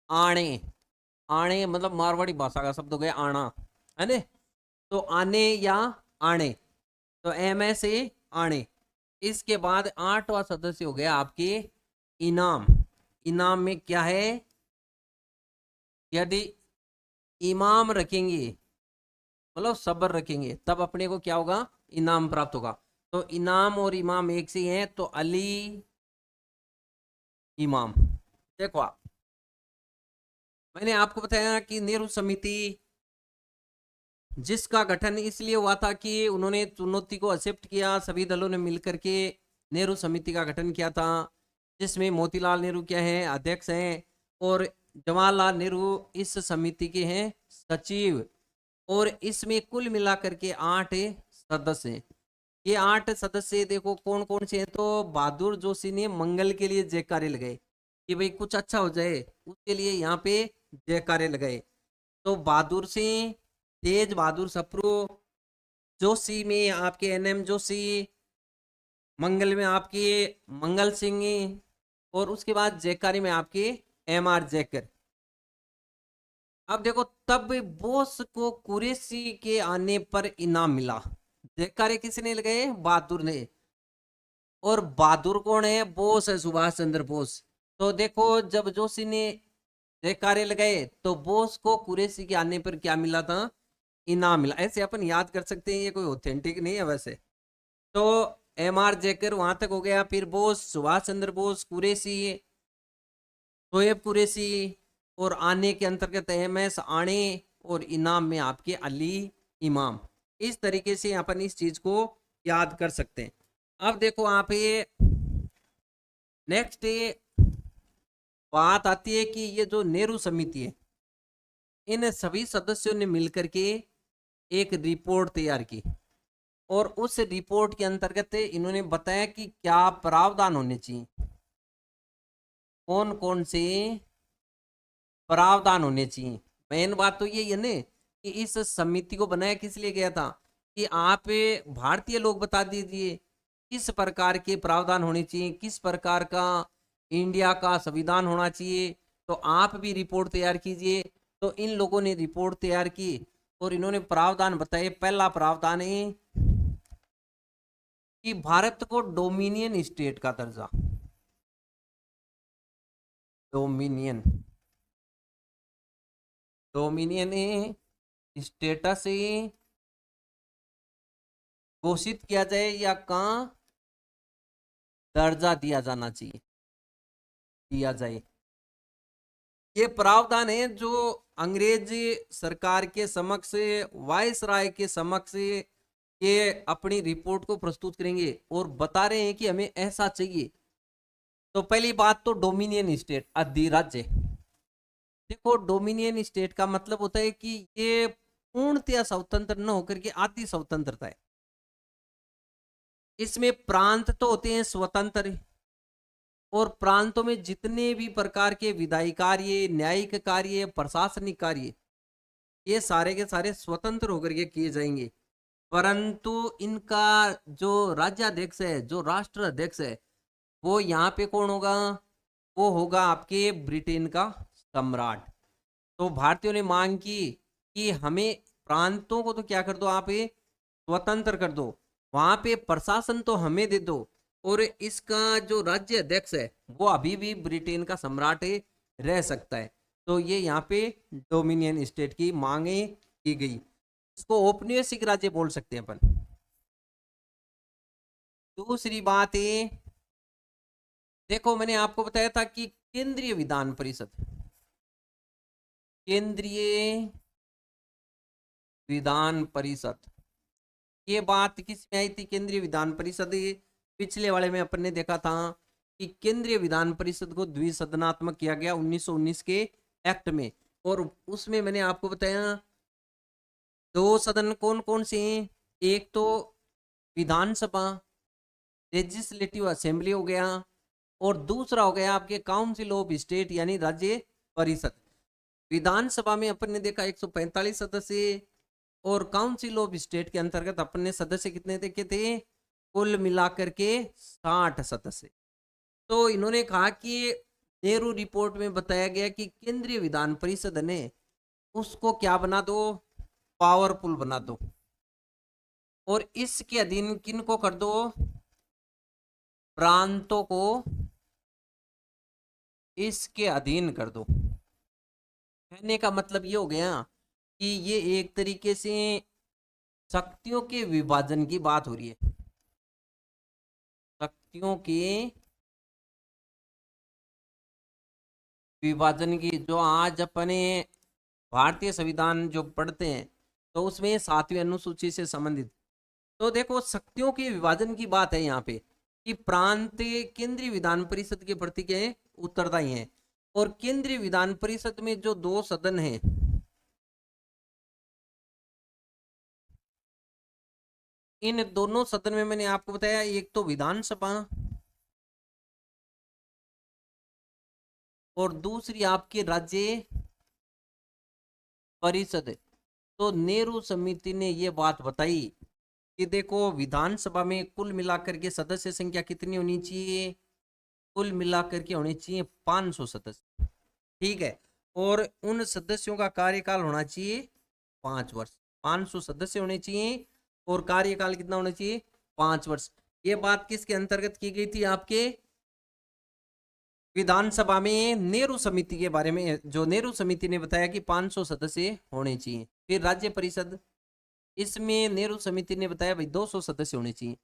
आणे। आणे मतलब मारवाड़ी भाषा का शब्द हो गया आना, है ना? तो आने या आणे, तो MSA आणे। इसके बाद 8वां सदस्य हो गया आपके इनाम। इनाम में क्या है? यदि इमाम रखेंगे मतलब सब्र रखेंगे तब अपने को क्या होगा? इनाम प्राप्त होगा। तो इनाम और इमाम एक से ही हैं, तो अली इमाम। देखो आप मैंने आपको बताया कि नेहरू समिति जिसका गठन इसलिए हुआ था कि उन्होंने चुनौती को एक्सेप्ट किया, सभी दलों ने मिलकर के नेहरू समिति का गठन किया था, जिसमें मोतीलाल नेहरू क्या है अध्यक्ष हैं और जवाहरलाल नेहरू इस समिति के हैं सचिव। और इसमें कुल मिलाकर के 8 सदस्य हैं। ये 8 सदस्य देखो कौन कौन से हैं। तो बहादुर जोशी ने मंगल के लिए जयकारे लगाए कि भाई कुछ अच्छा हो जाए, उसके लिए यहाँ पे जयकारे लगाए। तो बहादुर सिंह, तेज बहादुर सप्रू, जोशी में आपके NM जोशी, मंगल में आपके मंगल सिंह, और उसके बाद जयकारी में आपके MR जयकर। अब देखो तब बोस को कुरैशी के आने पर इनाम मिला। जयकारे किसने लगाए? बहादुर ने। और बहादुर कौन है? बोस है, सुभाष चंद्र बोस। तो देखो जब जोशी ने जयकारे लगाए तो बोस को कुरैशी के आने पर क्या मिला था? इनाम मिला। ऐसे अपन याद कर सकते हैं, ये कोई ऑथेंटिक नहीं है वैसे। तो एम आर जयकर वहां तक हो गया, फिर बोस, सुभाष चंद्र बोस, कुरैशी, शोएब कुरैशी, और आने के अंतर्गत एम एस आणे, और इनाम में आपके अली इमाम। इस तरीके से अपन इस चीज को याद कर सकते हैं। अब देखो आप ये नेक्स्ट बात आती है कि ये जो नेहरू समिति है, इन सभी सदस्यों ने मिलकर के एक रिपोर्ट तैयार की, और उस रिपोर्ट के अंतर्गत इन्होंने बताया कि क्या प्रावधान होने चाहिए, कौन कौन से प्रावधान होने चाहिए। मेन बात तो ये है ना कि इस समिति को बनाया किस लिए गया था कि आप भारतीय लोग बता दीजिए किस प्रकार के प्रावधान होने चाहिए, किस प्रकार का इंडिया का संविधान होना चाहिए। तो आप भी रिपोर्ट तैयार कीजिए। तो इन लोगों ने रिपोर्ट तैयार की और इन्होंने प्रावधान बताए। पहला प्रावधान है कि भारत को डोमिनियन स्टेट का दर्जा, डोमिनियन डोमिनियन स्टेटस घोषित किया जाए या कहाँ दर्जा दिया जाना चाहिए, दिया जाए। ये प्रावधान है जो अंग्रेज सरकार के समक्ष, वायसराय के समक्ष ये अपनी रिपोर्ट को प्रस्तुत करेंगे और बता रहे हैं कि हमें ऐसा चाहिए। तो पहली बात तो डोमिनियन स्टेट, अधिराज्य। देखो डोमिनियन स्टेट का मतलब होता है कि ये पूर्णतया स्वतंत्र न होकर के आधी स्वतंत्रता है। इसमें प्रांत तो होते हैं स्वतंत्र, और प्रांतों में जितने भी प्रकार के विधायी कार्य, न्यायिक कार्य, प्रशासनिक कार्य, ये सारे के सारे स्वतंत्र होकर के किए जाएंगे। परंतु इनका जो राज्याध्यक्ष है, जो राष्ट्र अध्यक्ष है, वो यहाँ पे कौन होगा? वो होगा आपके ब्रिटेन का सम्राट। तो भारतीयों ने मांग की कि हमें प्रांतों को तो क्या कर दो, आप ये स्वतंत्र कर दो, वहां पे प्रशासन तो हमें दे दो, और इसका जो राज्य अध्यक्ष है वो अभी भी ब्रिटेन का सम्राट रह सकता है। तो ये यहाँ पे डोमिनियन स्टेट की मांगे की गई। इसको औपनिवेशिक राज्य बोल सकते हैं अपन। दूसरी बात है, देखो मैंने आपको बताया था कि केंद्रीय विधान परिषद, केंद्रीय विधान परिषद, ये बात किस में आई थी? केंद्रीय विधान परिषद पिछले वाले में अपन ने देखा था कि केंद्रीय विधान परिषद को द्विसदनात्मक किया गया 1919 के एक्ट में। और उसमें मैंने आपको बताया दो सदन कौन कौन से हैं। एक तो विधानसभा, लेजिस्लेटिव असेंबली हो गया, और दूसरा हो गया आपके काउंसिल ऑफ स्टेट यानी राज्य परिषद। विधानसभा में अपन ने देखा 145 सदस्य, और काउंसिल ऑफ स्टेट के अंतर्गत अपन ने सदस्य कितने देखे थे? कुल मिलाकर के 60 सदस्य। तो इन्होंने कहा कि नेहरू रिपोर्ट में बताया गया कि केंद्रीय विधान परिषद ने उसको क्या बना दो? पावरफुल बना दो, और इसके अधीन किन को कर दो? प्रांतों को इसके अधीन कर दो। कहने का मतलब ये हो गया कि ये एक तरीके से शक्तियों के विभाजन की बात हो रही है। शक्तियों के विभाजन की, जो आज अपने भारतीय संविधान जो पढ़ते हैं तो उसमें 7वीं अनुसूची से संबंधित। तो देखो शक्तियों के विभाजन की बात है यहाँ पे कि प्रांत केंद्रीय विधान परिषद के प्रति क्या है? उत्तरदायी हैं। और केंद्रीय विधान परिषद में जो दो सदन हैं, इन दोनों सदन में मैंने आपको बताया एक तो विधानसभा और दूसरी आपकी राज्य परिषद। तो नेहरू समिति ने ये बात बताई कि देखो विधानसभा में कुल मिलाकर के सदस्य संख्या कितनी होनी चाहिए? कुल मिलाकर के होनी चाहिए 500 सदस्य। ठीक है, और उन सदस्यों का कार्यकाल होना चाहिए 5 वर्ष। 500 सदस्य होने चाहिए और कार्यकाल कितना होना चाहिए? 5 वर्ष। ये बात किसके अंतर्गत की गई थी? आपके विधानसभा में नेहरू समिति के बारे में, जो नेहरू समिति ने बताया कि 500 सदस्य होने चाहिए। फिर राज्य परिषद, इसमें नेहरू समिति ने बताया भाई 200 सदस्य होने चाहिए।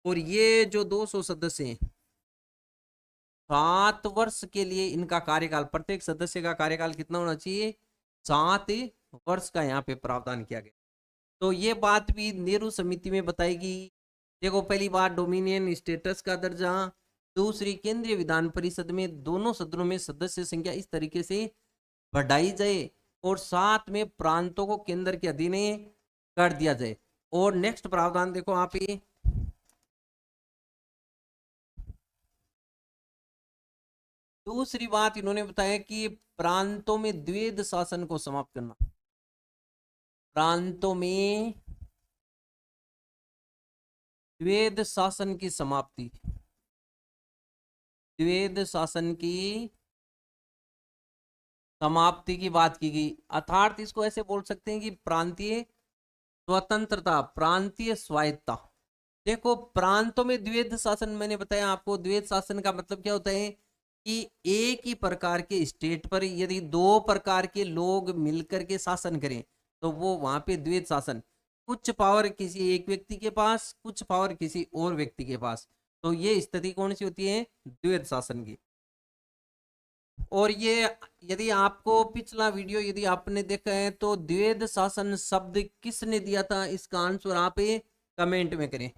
और ये जो 200 सदस्य हैं, 7 वर्ष के लिए इनका कार्यकाल, प्रत्येक सदस्य का कार्यकाल कितना होना चाहिए? 7 वर्ष का यहाँ पे प्रावधान किया गया। तो ये बात भी नेहरू समिति में बताएगी। देखो, पहली बात डोमिनियन स्टेटस का दर्जा, दूसरी केंद्रीय विधान परिषद में दोनों सदनों में सदस्य संख्या इस तरीके से बढ़ाई जाए, और साथ में प्रांतों को केंद्र के अधीन कर दिया जाए। और नेक्स्ट प्रावधान देखो आप, ये दूसरी बात इन्होंने बताया कि प्रांतों में द्वैध शासन को समाप्त करना। प्रांतों में द्वैध शासन की समाप्ति, द्वैध शासन की समाप्ति की बात की गई। अर्थात इसको ऐसे बोल सकते हैं कि प्रांतीय स्वतंत्रता, प्रांतीय स्वायत्तता। देखो, प्रांतों में द्वैध शासन, मैंने बताया आपको द्वैध शासन का मतलब क्या होता है कि एक ही प्रकार के स्टेट पर यदि 2 प्रकार के लोग मिलकर के शासन करें तो वो वहां पे द्वैध शासन, कुछ पावर किसी एक व्यक्ति के पास, कुछ पावर किसी और व्यक्ति के पास, तो ये स्थिति कौन सी होती है? द्वैध शासन की। और ये यदि आपको पिछला वीडियो यदि आपने देखा है तो द्वैध शासन शब्द किसने दिया था, इसका आंसर आप कमेंट में करें।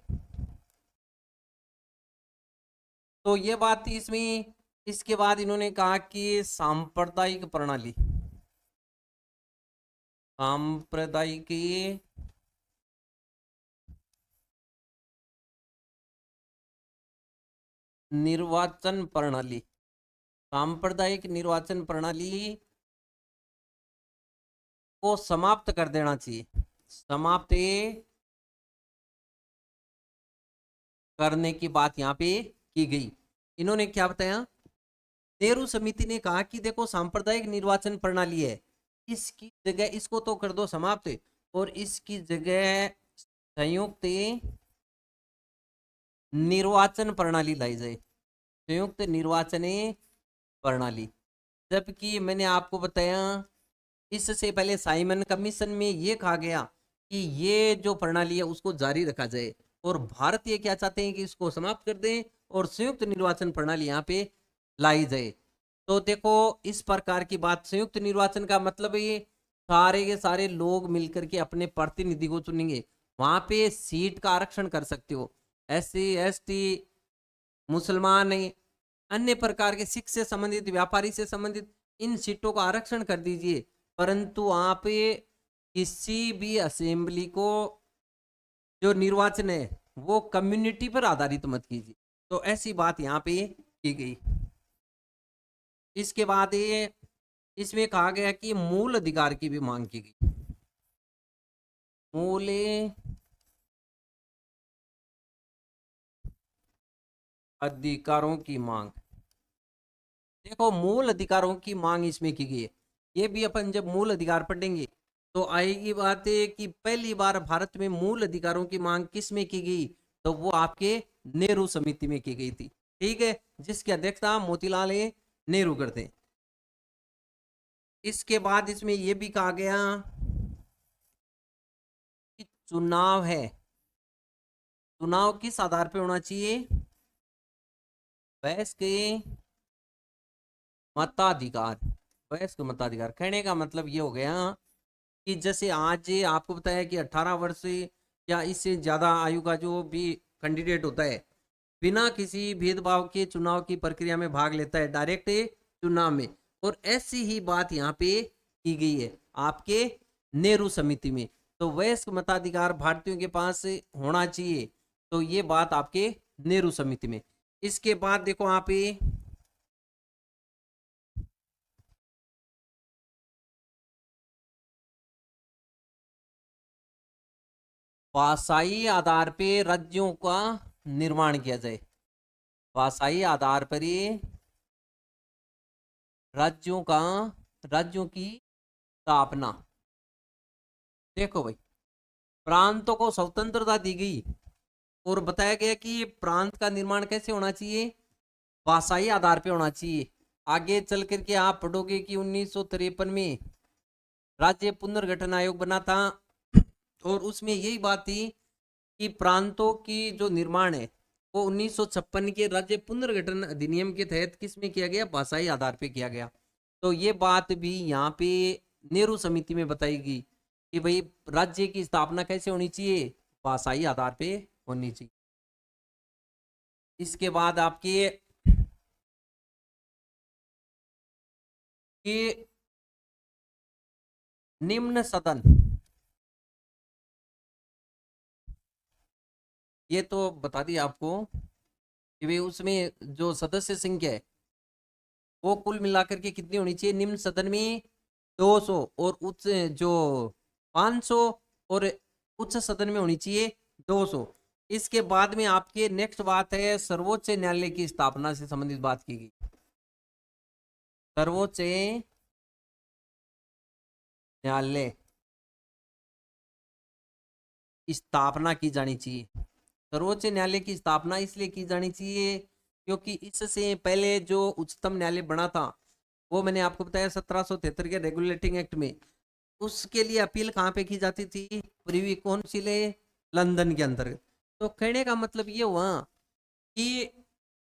तो ये बात थी इसमें। इसके बाद इन्होंने कहा कि सांप्रदायिक प्रणाली, सांप्रदायिक निर्वाचन प्रणाली, सांप्रदायिक निर्वाचन प्रणाली को समाप्त कर देना चाहिए, समाप्त करने की बात यहाँ पे की गई। इन्होंने क्या बताया? नेहरू समिति ने कहा कि देखो, सांप्रदायिक निर्वाचन प्रणाली है, इसकी जगह इसको तो कर दो समाप्त, और इसकी जगह संयुक्त निर्वाचन प्रणाली लाई जाए, संयुक्त निर्वाचन प्रणाली। जबकि मैंने आपको बताया इससे पहले साइमन कमीशन में ये कहा गया कि ये जो प्रणाली है उसको जारी रखा जाए, और भारत ये क्या चाहते हैं कि इसको समाप्त कर दें और संयुक्त निर्वाचन प्रणाली यहाँ पे लाई जाए। तो देखो, इस प्रकार की बात, संयुक्त निर्वाचन का मतलब ये सारे के सारे लोग मिलकर के अपने प्रतिनिधि को चुनेंगे। वहां पे सीट का आरक्षण कर सकते हो, SC ST, मुसलमान, अन्य प्रकार के सिख से संबंधित, व्यापारी से संबंधित, इन सीटों का आरक्षण कर दीजिए, परंतु आप किसी भी असेंबली को जो निर्वाचन है वो कम्युनिटी पर आधारित मत कीजिए। तो ऐसी बात यहाँ पे की गई। इसके बाद ये इसमें कहा गया कि मूल अधिकार की भी मांग की गई, मूल अधिकारों की मांग। देखो, मूल अधिकारों की मांग इसमें की गई है। ये भी अपन जब मूल अधिकार पढ़ेंगे तो आएगी बात है कि पहली बार भारत में मूल अधिकारों की मांग किस में की गई, तो वो आपके नेहरू समिति में की गई थी। ठीक है, जिसकी अध्यक्षता मोतीलाल नेहरू करते हैं। इसके बाद इसमें यह भी कहा गया कि चुनाव है, चुनाव किस आधार पर होना चाहिए? वयस्क मताधिकार। वयस्क मताधिकार कहने का मतलब ये हो गया कि जैसे आज आपको बताया कि 18 वर्ष या इससे ज्यादा आयु का जो भी कैंडिडेट होता है बिना किसी भेदभाव के चुनाव की प्रक्रिया में भाग लेता है, डायरेक्ट चुनाव में। और ऐसी ही बात यहाँ पे की गई है आपके नेहरू समिति में। तो वयस्क मताधिकार भारतीयों के पास होना चाहिए, तो ये बात आपके नेहरू समिति में। इसके बाद देखो आप भाषाई आधार पे राज्यों का निर्माण किया जाए, भाषाई आधार पर ये राज्यों की स्थापना। देखो भाई, प्रांतों को स्वतंत्रता दी गई, और बताया गया कि प्रांत का निर्माण कैसे होना चाहिए, भाषाई आधार पे होना चाहिए। आगे चल करके आप पढ़ोगे कि 1953 में राज्य पुनर्गठन आयोग बना था और उसमें यही बात थी कि प्रांतों की जो निर्माण है वो 1956 के राज्य पुनर्गठन अधिनियम के तहत किस में किया गया, भाषाई आधार पे किया गया। तो ये बात भी यहाँ पे नेहरू समिति में बताएगी कि भाई राज्य की स्थापना कैसे होनी चाहिए, भाषाई आधार पे होनी चाहिए। इसके बाद आपके कि निम्न सदन, ये तो बता दिया आपको कि भाई उसमें जो सदस्य संख्या है वो कुल मिलाकर के कितनी होनी चाहिए, निम्न सदन में 200 और उच्च जो 500 और उच्च सदन में होनी चाहिए 200। इसके बाद में आपके नेक्स्ट बात है सर्वोच्च न्यायालय की स्थापना से संबंधित बात की गई। सर्वोच्च न्यायालय स्थापना की जानी चाहिए। सर्वोच्च न्यायालय की स्थापना इसलिए की जानी चाहिए क्योंकि इससे पहले जो उच्चतम न्यायालय बना था वो मैंने आपको बताया 1773 के रेगुलेटिंग एक्ट में, उसके लिए अपील कहाँ पे की जाती थी, प्रीवी काउंसिल लंदन के अंतर्गत। तो कहने का मतलब ये हुआ कि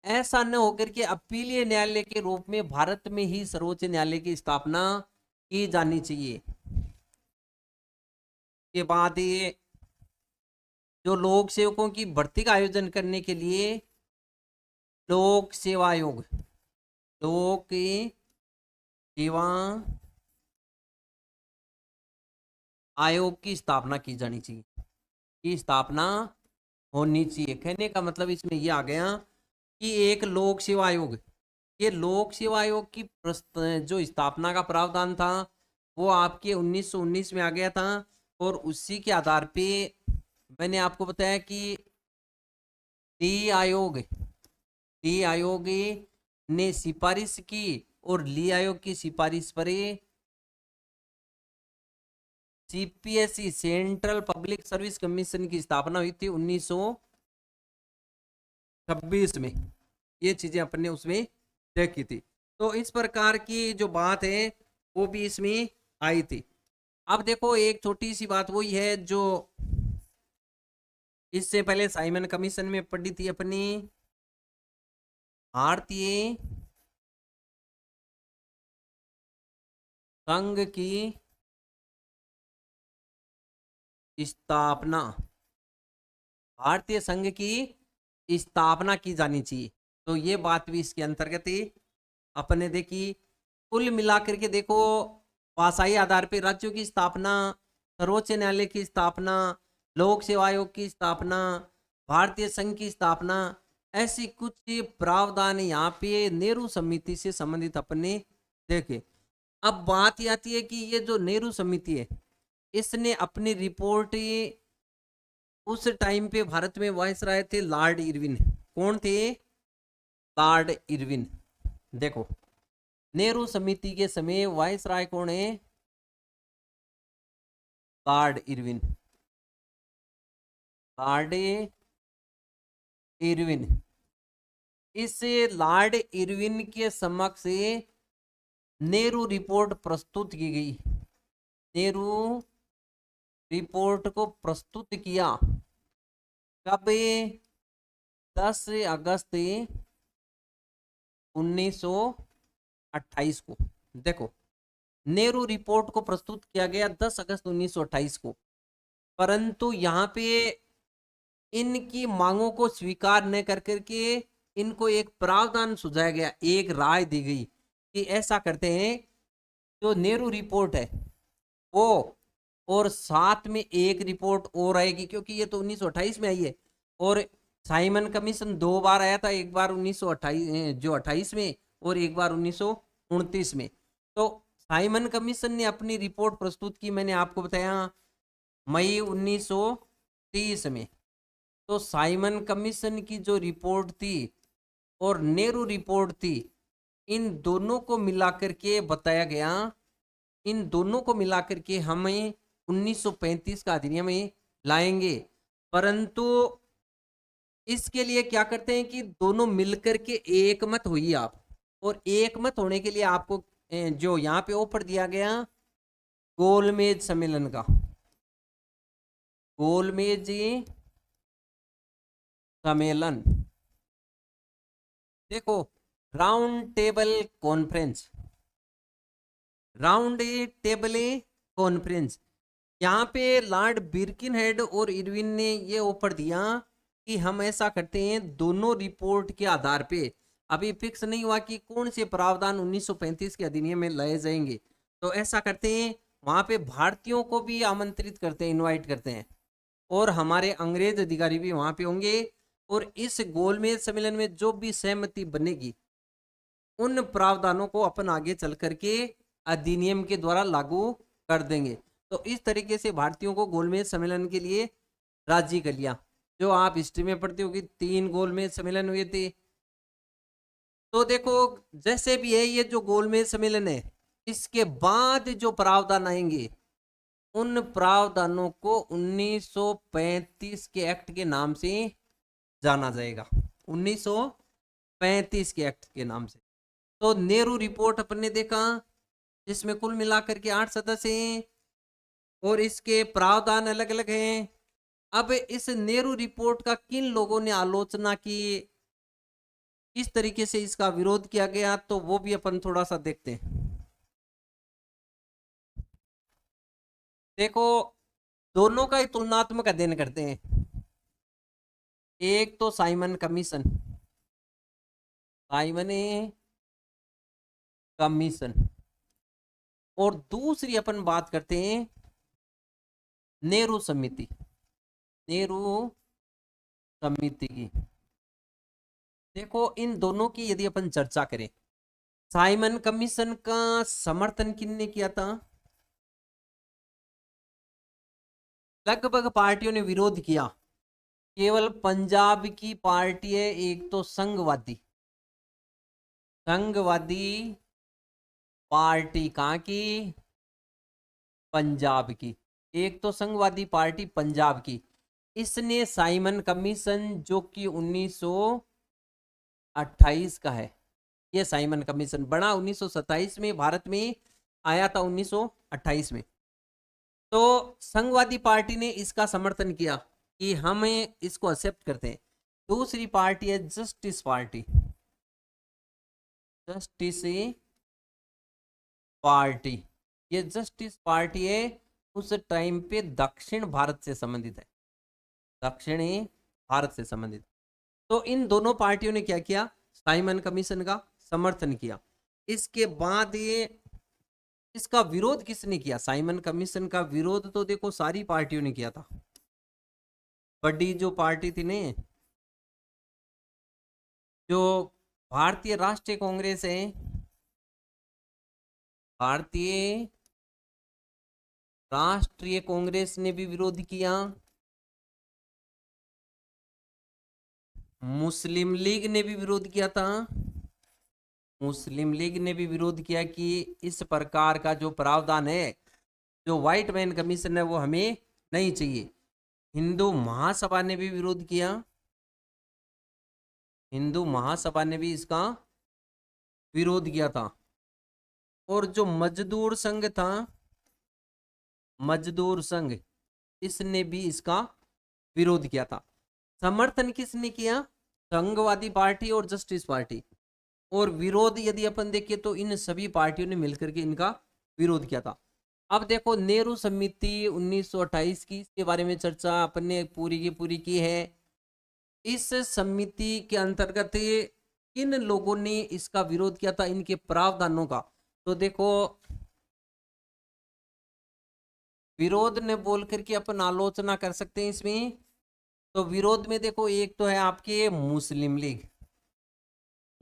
ऐसा न होकर के अपीलीय न्यायालय के रूप में भारत में ही सर्वोच्च न्यायालय की स्थापना की जानी चाहिए। के बाद ये जो लोक सेवकों की भर्ती का आयोजन करने के लिए लोक सेवा आयोग, लोक सेवा आयोग की स्थापना की जानी चाहिए, की स्थापना होनी चाहिए। कहने का मतलब इसमें यह आ गया कि एक लोक सेवा आयोग, ये लोक सेवा आयोग की जो स्थापना का प्रावधान था वो आपके 1919 में आ गया था और उसी के आधार पे मैंने आपको बताया कि डी आयोग ने सिफारिश की और ली आयोग की सिफारिश पर CPSE central public service commission की स्थापना हुई थी 1926 में। ये चीजें अपन ने उसमें देखी थी। तो इस प्रकार की जो बात है वो भी इसमें आई थी। अब देखो एक छोटी सी बात वही है जो इससे पहले साइमन कमीशन में पढ़ी थी अपनी, भारतीय संघ की स्थापना, भारतीय संघ की स्थापना की जानी चाहिए। तो ये बात भी इसके अंतर्गत ही अपने देखी। कुल मिलाकर के देखो भाषाई आधार पर राज्यों की स्थापना, सर्वोच्च न्यायालय की स्थापना, लोक सेवा आयोग की स्थापना, भारतीय संघ की स्थापना, ऐसी कुछ प्रावधान यहाँ पे नेहरू समिति से संबंधित अपने देखे। अब बात ये आती है कि ये जो नेहरू समिति है इसने अपनी रिपोर्ट उस टाइम पे भारत में वायसराय थे लॉर्ड इरविन। कौन थे, लॉर्ड इरविन। देखो नेहरू समिति के समय वायसराय कौन है, लॉर्ड इरविन। लॉर्ड इरविन, इस लॉर्ड इरविन के समक्ष नेहरू रिपोर्ट प्रस्तुत की गई। नेहरू रिपोर्ट को प्रस्तुत किया कब, 10 अगस्त 1928 को। देखो नेहरू रिपोर्ट को प्रस्तुत किया गया 10 अगस्त 1928 को, परंतु यहाँ पे इनकी मांगों को स्वीकार न कर करके इनको एक प्रावधान सुझाया गया, एक राय दी गई कि ऐसा करते हैं जो नेहरू रिपोर्ट है वो और साथ में एक रिपोर्ट और आएगी, क्योंकि ये तो 1928 में आई है और साइमन कमीशन 2 बार आया था, एक बार 1928 जो 28 में और एक बार 1929 में। तो साइमन कमीशन ने अपनी रिपोर्ट प्रस्तुत की, मैंने आपको बताया मई 1930 में। तो साइमन कमीशन की जो रिपोर्ट थी और नेहरू रिपोर्ट थी, इन दोनों को मिलाकर के बताया गया, इन दोनों को मिलाकर के हमें 1935 का अधिनियम लाएंगे। परंतु इसके लिए क्या करते हैं कि दोनों मिलकर के एक मत होइए आप, और एक मत होने के लिए आपको जो यहाँ पे ऑफर दिया गया गोलमेज सम्मेलन का, गोलमेज सम्मेलन, देखो round table conference, round table conference, यहाँ पे लॉर्ड बिर्किनहेड और इरविन ने ये ऑफर दिया कि हम ऐसा करते हैं दोनों रिपोर्ट के आधार पे, अभी फिक्स नहीं हुआ कि कौन से प्रावधान 1935 के अधिनियम में लाए जाएंगे, तो ऐसा करते हैं वहां पे भारतीयों को भी आमंत्रित करते हैं, इनवाइट करते हैं, और हमारे अंग्रेज अधिकारी भी वहां पे होंगे, और इस गोलमेज सम्मेलन में जो भी सहमति बनेगी उन प्रावधानों को अपन आगे चल करके अधिनियम के द्वारा लागू कर देंगे। तो इस तरीके से भारतीयों को गोलमेज सम्मेलन के लिए राजी कर लिया। जो आप हिस्ट्री में पढ़ते हो कि 3 गोलमेज सम्मेलन हुए थे। तो देखो जैसे भी है ये जो गोलमेज सम्मेलन है, इसके बाद जो प्रावधान आएंगे उन प्रावधानों को 1935 के एक्ट के नाम से जाना जाएगा, 1935 के एक्ट के नाम से। तो नेहरू रिपोर्ट अपन ने देखा जिसमें कुल मिलाकर के 8 सदस्य हैं और इसके प्रावधान अलग अलग हैं। अब इस नेहरू रिपोर्ट का किन लोगों ने आलोचना की, किस तरीके से इसका विरोध किया गया, तो वो भी अपन थोड़ा सा देखते हैं। देखो दोनों का ही तुलनात्मक अध्ययन करते हैं। एक तो साइमन कमीशन, साइमन कमीशन, और दूसरी अपन बात करते हैं नेहरू समिति, नेहरू समिति की। देखो इन दोनों की यदि अपन चर्चा करें, साइमन कमीशन का समर्थन किसने किया था? लगभग पार्टियों ने विरोध किया, केवल पंजाब की पार्टी है एक तो संघवादी, संघवादी पार्टी कहाँ की? पंजाब की, एक तो संघवादी पार्टी पंजाब की, इसने साइमन कमीशन जो कि 1928 का है, ये साइमन कमीशन बना 1927 में, भारत में आया था 1928 में। तो संघवादी पार्टी ने इसका समर्थन किया कि हमें इसको एक्सेप्ट करते हैं। दूसरी पार्टी है जस्टिस पार्टी, जस्टिस पार्टी, ये जस्टिस पार्टी है उस टाइम पे दक्षिण भारत से संबंधित है, दक्षिणी भारत से संबंधित। तो इन दोनों पार्टियों ने क्या किया? साइमन कमीशन का समर्थन किया। इसके बाद ये इसका विरोध किसने किया? साइमन कमीशन का विरोध तो देखो सारी पार्टियों ने किया था। बड़ी जो पार्टी थी ने, जो भारतीय राष्ट्रीय कांग्रेस है, भारतीय राष्ट्रीय कांग्रेस ने भी विरोध किया, मुस्लिम लीग ने भी विरोध किया था, मुस्लिम लीग ने भी विरोध किया कि इस प्रकार का जो प्रावधान है, जो व्हाइट मैन कमीशन है, वो हमें नहीं चाहिए। हिंदू महासभा ने भी विरोध किया, हिंदू महासभा ने भी इसका विरोध किया था। और जो मजदूर संघ था, मजदूर संघ, इसने भी इसका विरोध किया था। समर्थन किसने किया? संघवादी पार्टी और जस्टिस पार्टी। और विरोध यदि अपन देखें तो इन सभी पार्टियों ने मिलकर के इनका विरोध किया था। अब देखो नेहरू समिति 1928 की, इसके बारे में चर्चा अपन ने पूरी की पूरी की है। इस समिति के अंतर्गत किन लोगों ने इसका विरोध किया था, इनके प्रावधानों का? तो देखो विरोध ने बोल करके अपन आलोचना कर सकते हैं इसमें। तो विरोध में देखो एक तो है आपके मुस्लिम लीग,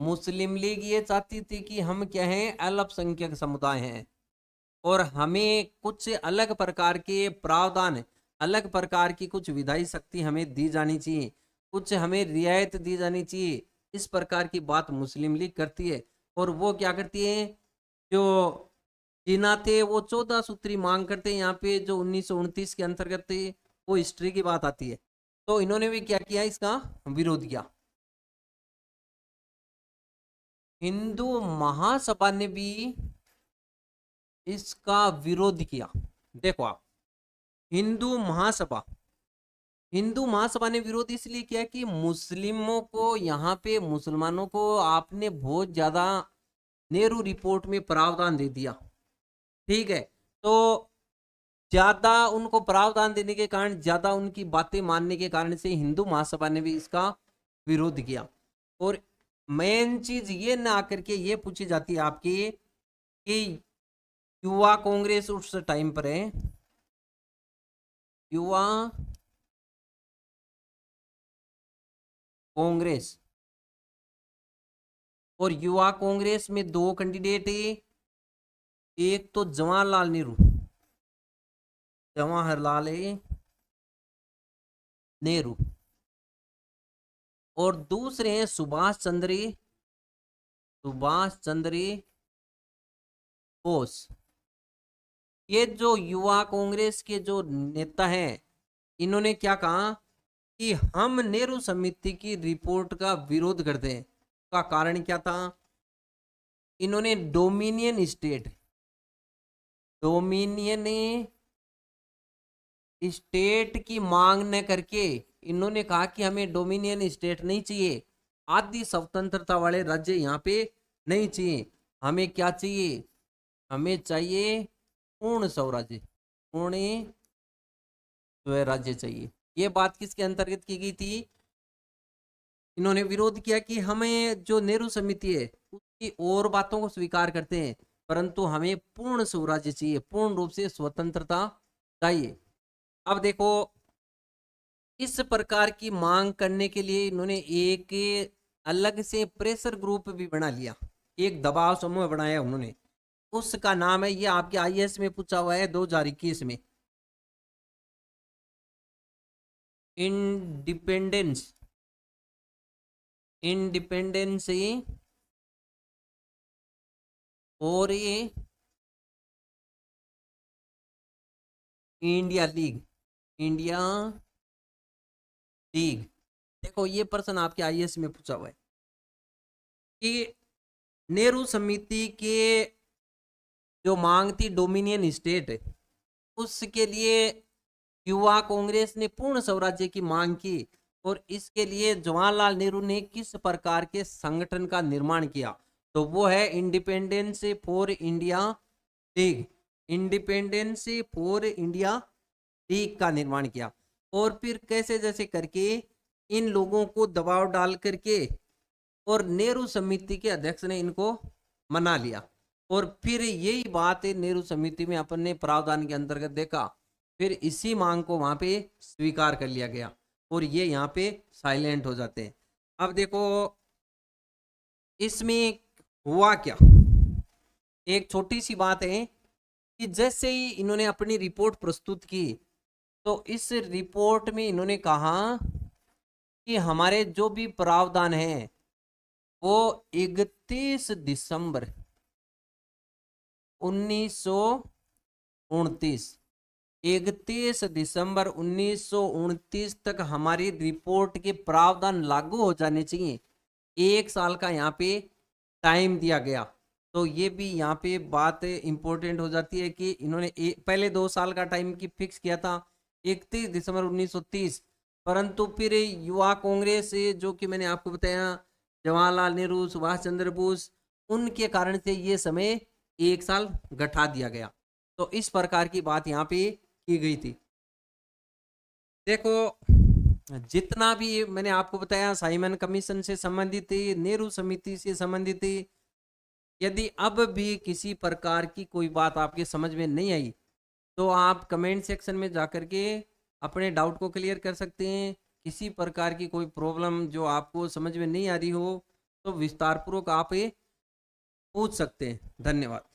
मुस्लिम लीग ये चाहती थी कि हम क्या हैं, अल्पसंख्यक समुदाय हैं और हमें कुछ अलग प्रकार के प्रावधान, अलग प्रकार की कुछ विधायी शक्ति हमें दी जानी चाहिए, कुछ हमें रियायत दी जानी चाहिए। इस प्रकार की बात मुस्लिम लीग करती है। और वो क्या करती है, जो जिना थे वो 14 सूत्री मांग करते हैं। यहाँ पे जो 1929 के अंतर्गत थे, वो हिस्ट्री की बात आती है। तो इन्होंने भी क्या किया, इसका विरोध किया। हिंदू महासभा ने भी इसका विरोध किया। देखो आप, हिंदू महासभा ने विरोध इसलिए किया कि मुस्लिमों को, यहाँ पे मुसलमानों को आपने बहुत ज्यादा नेहरू रिपोर्ट में प्रावधान दे दिया, ठीक है। तो ज्यादा उनको प्रावधान देने के कारण, ज्यादा उनकी बातें मानने के कारण से हिंदू महासभा ने भी इसका विरोध किया। और मेन चीज ये ना आकर के ये पूछी जाती है आपकी कि युवा कांग्रेस उस टाइम पर है, युवा कांग्रेस, और युवा कांग्रेस में दो कैंडिडेट है, एक तो जवाहरलाल नेहरू, और दूसरे हैं सुभाष चंद्र बोस। ये जो युवा कांग्रेस के जो नेता हैं, इन्होंने क्या कहा कि हम नेहरू समिति की रिपोर्ट का विरोध करते हैं। का कारण क्या था, इन्होंने डोमिनियन स्टेट की मांग न करके इन्होंने कहा कि हमें डोमिनियन स्टेट नहीं चाहिए, आदि स्वतंत्रता वाले राज्य यहाँ पे नहीं चाहिए, हमें क्या चाहिए, हमें चाहिए पूर्ण स्वराज्य, पूर्ण स्वराज्य चाहिए। ये बात किसके अंतर्गत की गई थी, इन्होंने विरोध किया कि हमें जो नेहरू समिति है उसकी और बातों को स्वीकार करते हैं, परंतु हमें पूर्ण स्वराज्य चाहिए, पूर्ण रूप से स्वतंत्रता चाहिए। अब देखो, इस प्रकार की मांग करने के लिए इन्होंने एक अलग से प्रेशर ग्रुप भी बना लिया, एक दबाव समूह बनाया उन्होंने, उसका नाम है, ये आपके आईएएस में पूछा हुआ है 2021 में, इंडिपेंडेंसी और ये इंडिया लीग। देखो, ये प्रश्न आपके आईएएस में पूछा हुआ है कि नेहरू समिति के जो मांग थी डोमिनियन स्टेट, उसके लिए युवा कांग्रेस ने पूर्ण स्वराज्य की मांग की, और इसके लिए जवाहरलाल नेहरू ने किस प्रकार के संगठन का निर्माण किया, तो वो है इंडिपेंडेंस फॉर इंडिया लीग का निर्माण किया। और फिर कैसे जैसे करके इन लोगों को दबाव डाल करके और नेहरू समिति के अध्यक्ष ने इनको मना लिया, और फिर यही बात है नेहरू समिति में अपन ने प्रावधान के अंतर्गत देखा, फिर इसी मांग को वहां पे स्वीकार कर लिया गया, और ये यहाँ पे साइलेंट हो जाते हैं। अब देखो इसमें हुआ क्या, एक छोटी सी बात है कि जैसे ही इन्होंने अपनी रिपोर्ट प्रस्तुत की, तो इस रिपोर्ट में इन्होंने कहा कि हमारे जो भी प्रावधान है वो 31 दिसंबर 1929 तक हमारी रिपोर्ट के प्रावधान लागू हो जाने चाहिए। 1 साल का यहाँ पे टाइम दिया गया। तो ये भी यहाँ पे बात इंपॉर्टेंट हो जाती है कि इन्होंने पहले 2 साल का टाइम की फिक्स किया था 31 दिसंबर 1930, परंतु फिर युवा कांग्रेस जो कि मैंने आपको बताया जवाहरलाल नेहरू, सुभाष चंद्र बोस, उनके कारण से ये समय 1 साल घटा दिया गया। तो इस प्रकार की बात यहाँ पे की गई थी। देखो जितना भी मैंने आपको बताया साइमन कमीशन से संबंधित, नेहरू समिति से संबंधित, यदि अब भी किसी प्रकार की कोई बात आपके समझ में नहीं आई तो आप कमेंट सेक्शन में जाकर के अपने डाउट को क्लियर कर सकते हैं। किसी प्रकार की कोई प्रॉब्लम जो आपको समझ में नहीं आ रही हो तो विस्तारपूर्वक आप पूछ सकते हैं। धन्यवाद।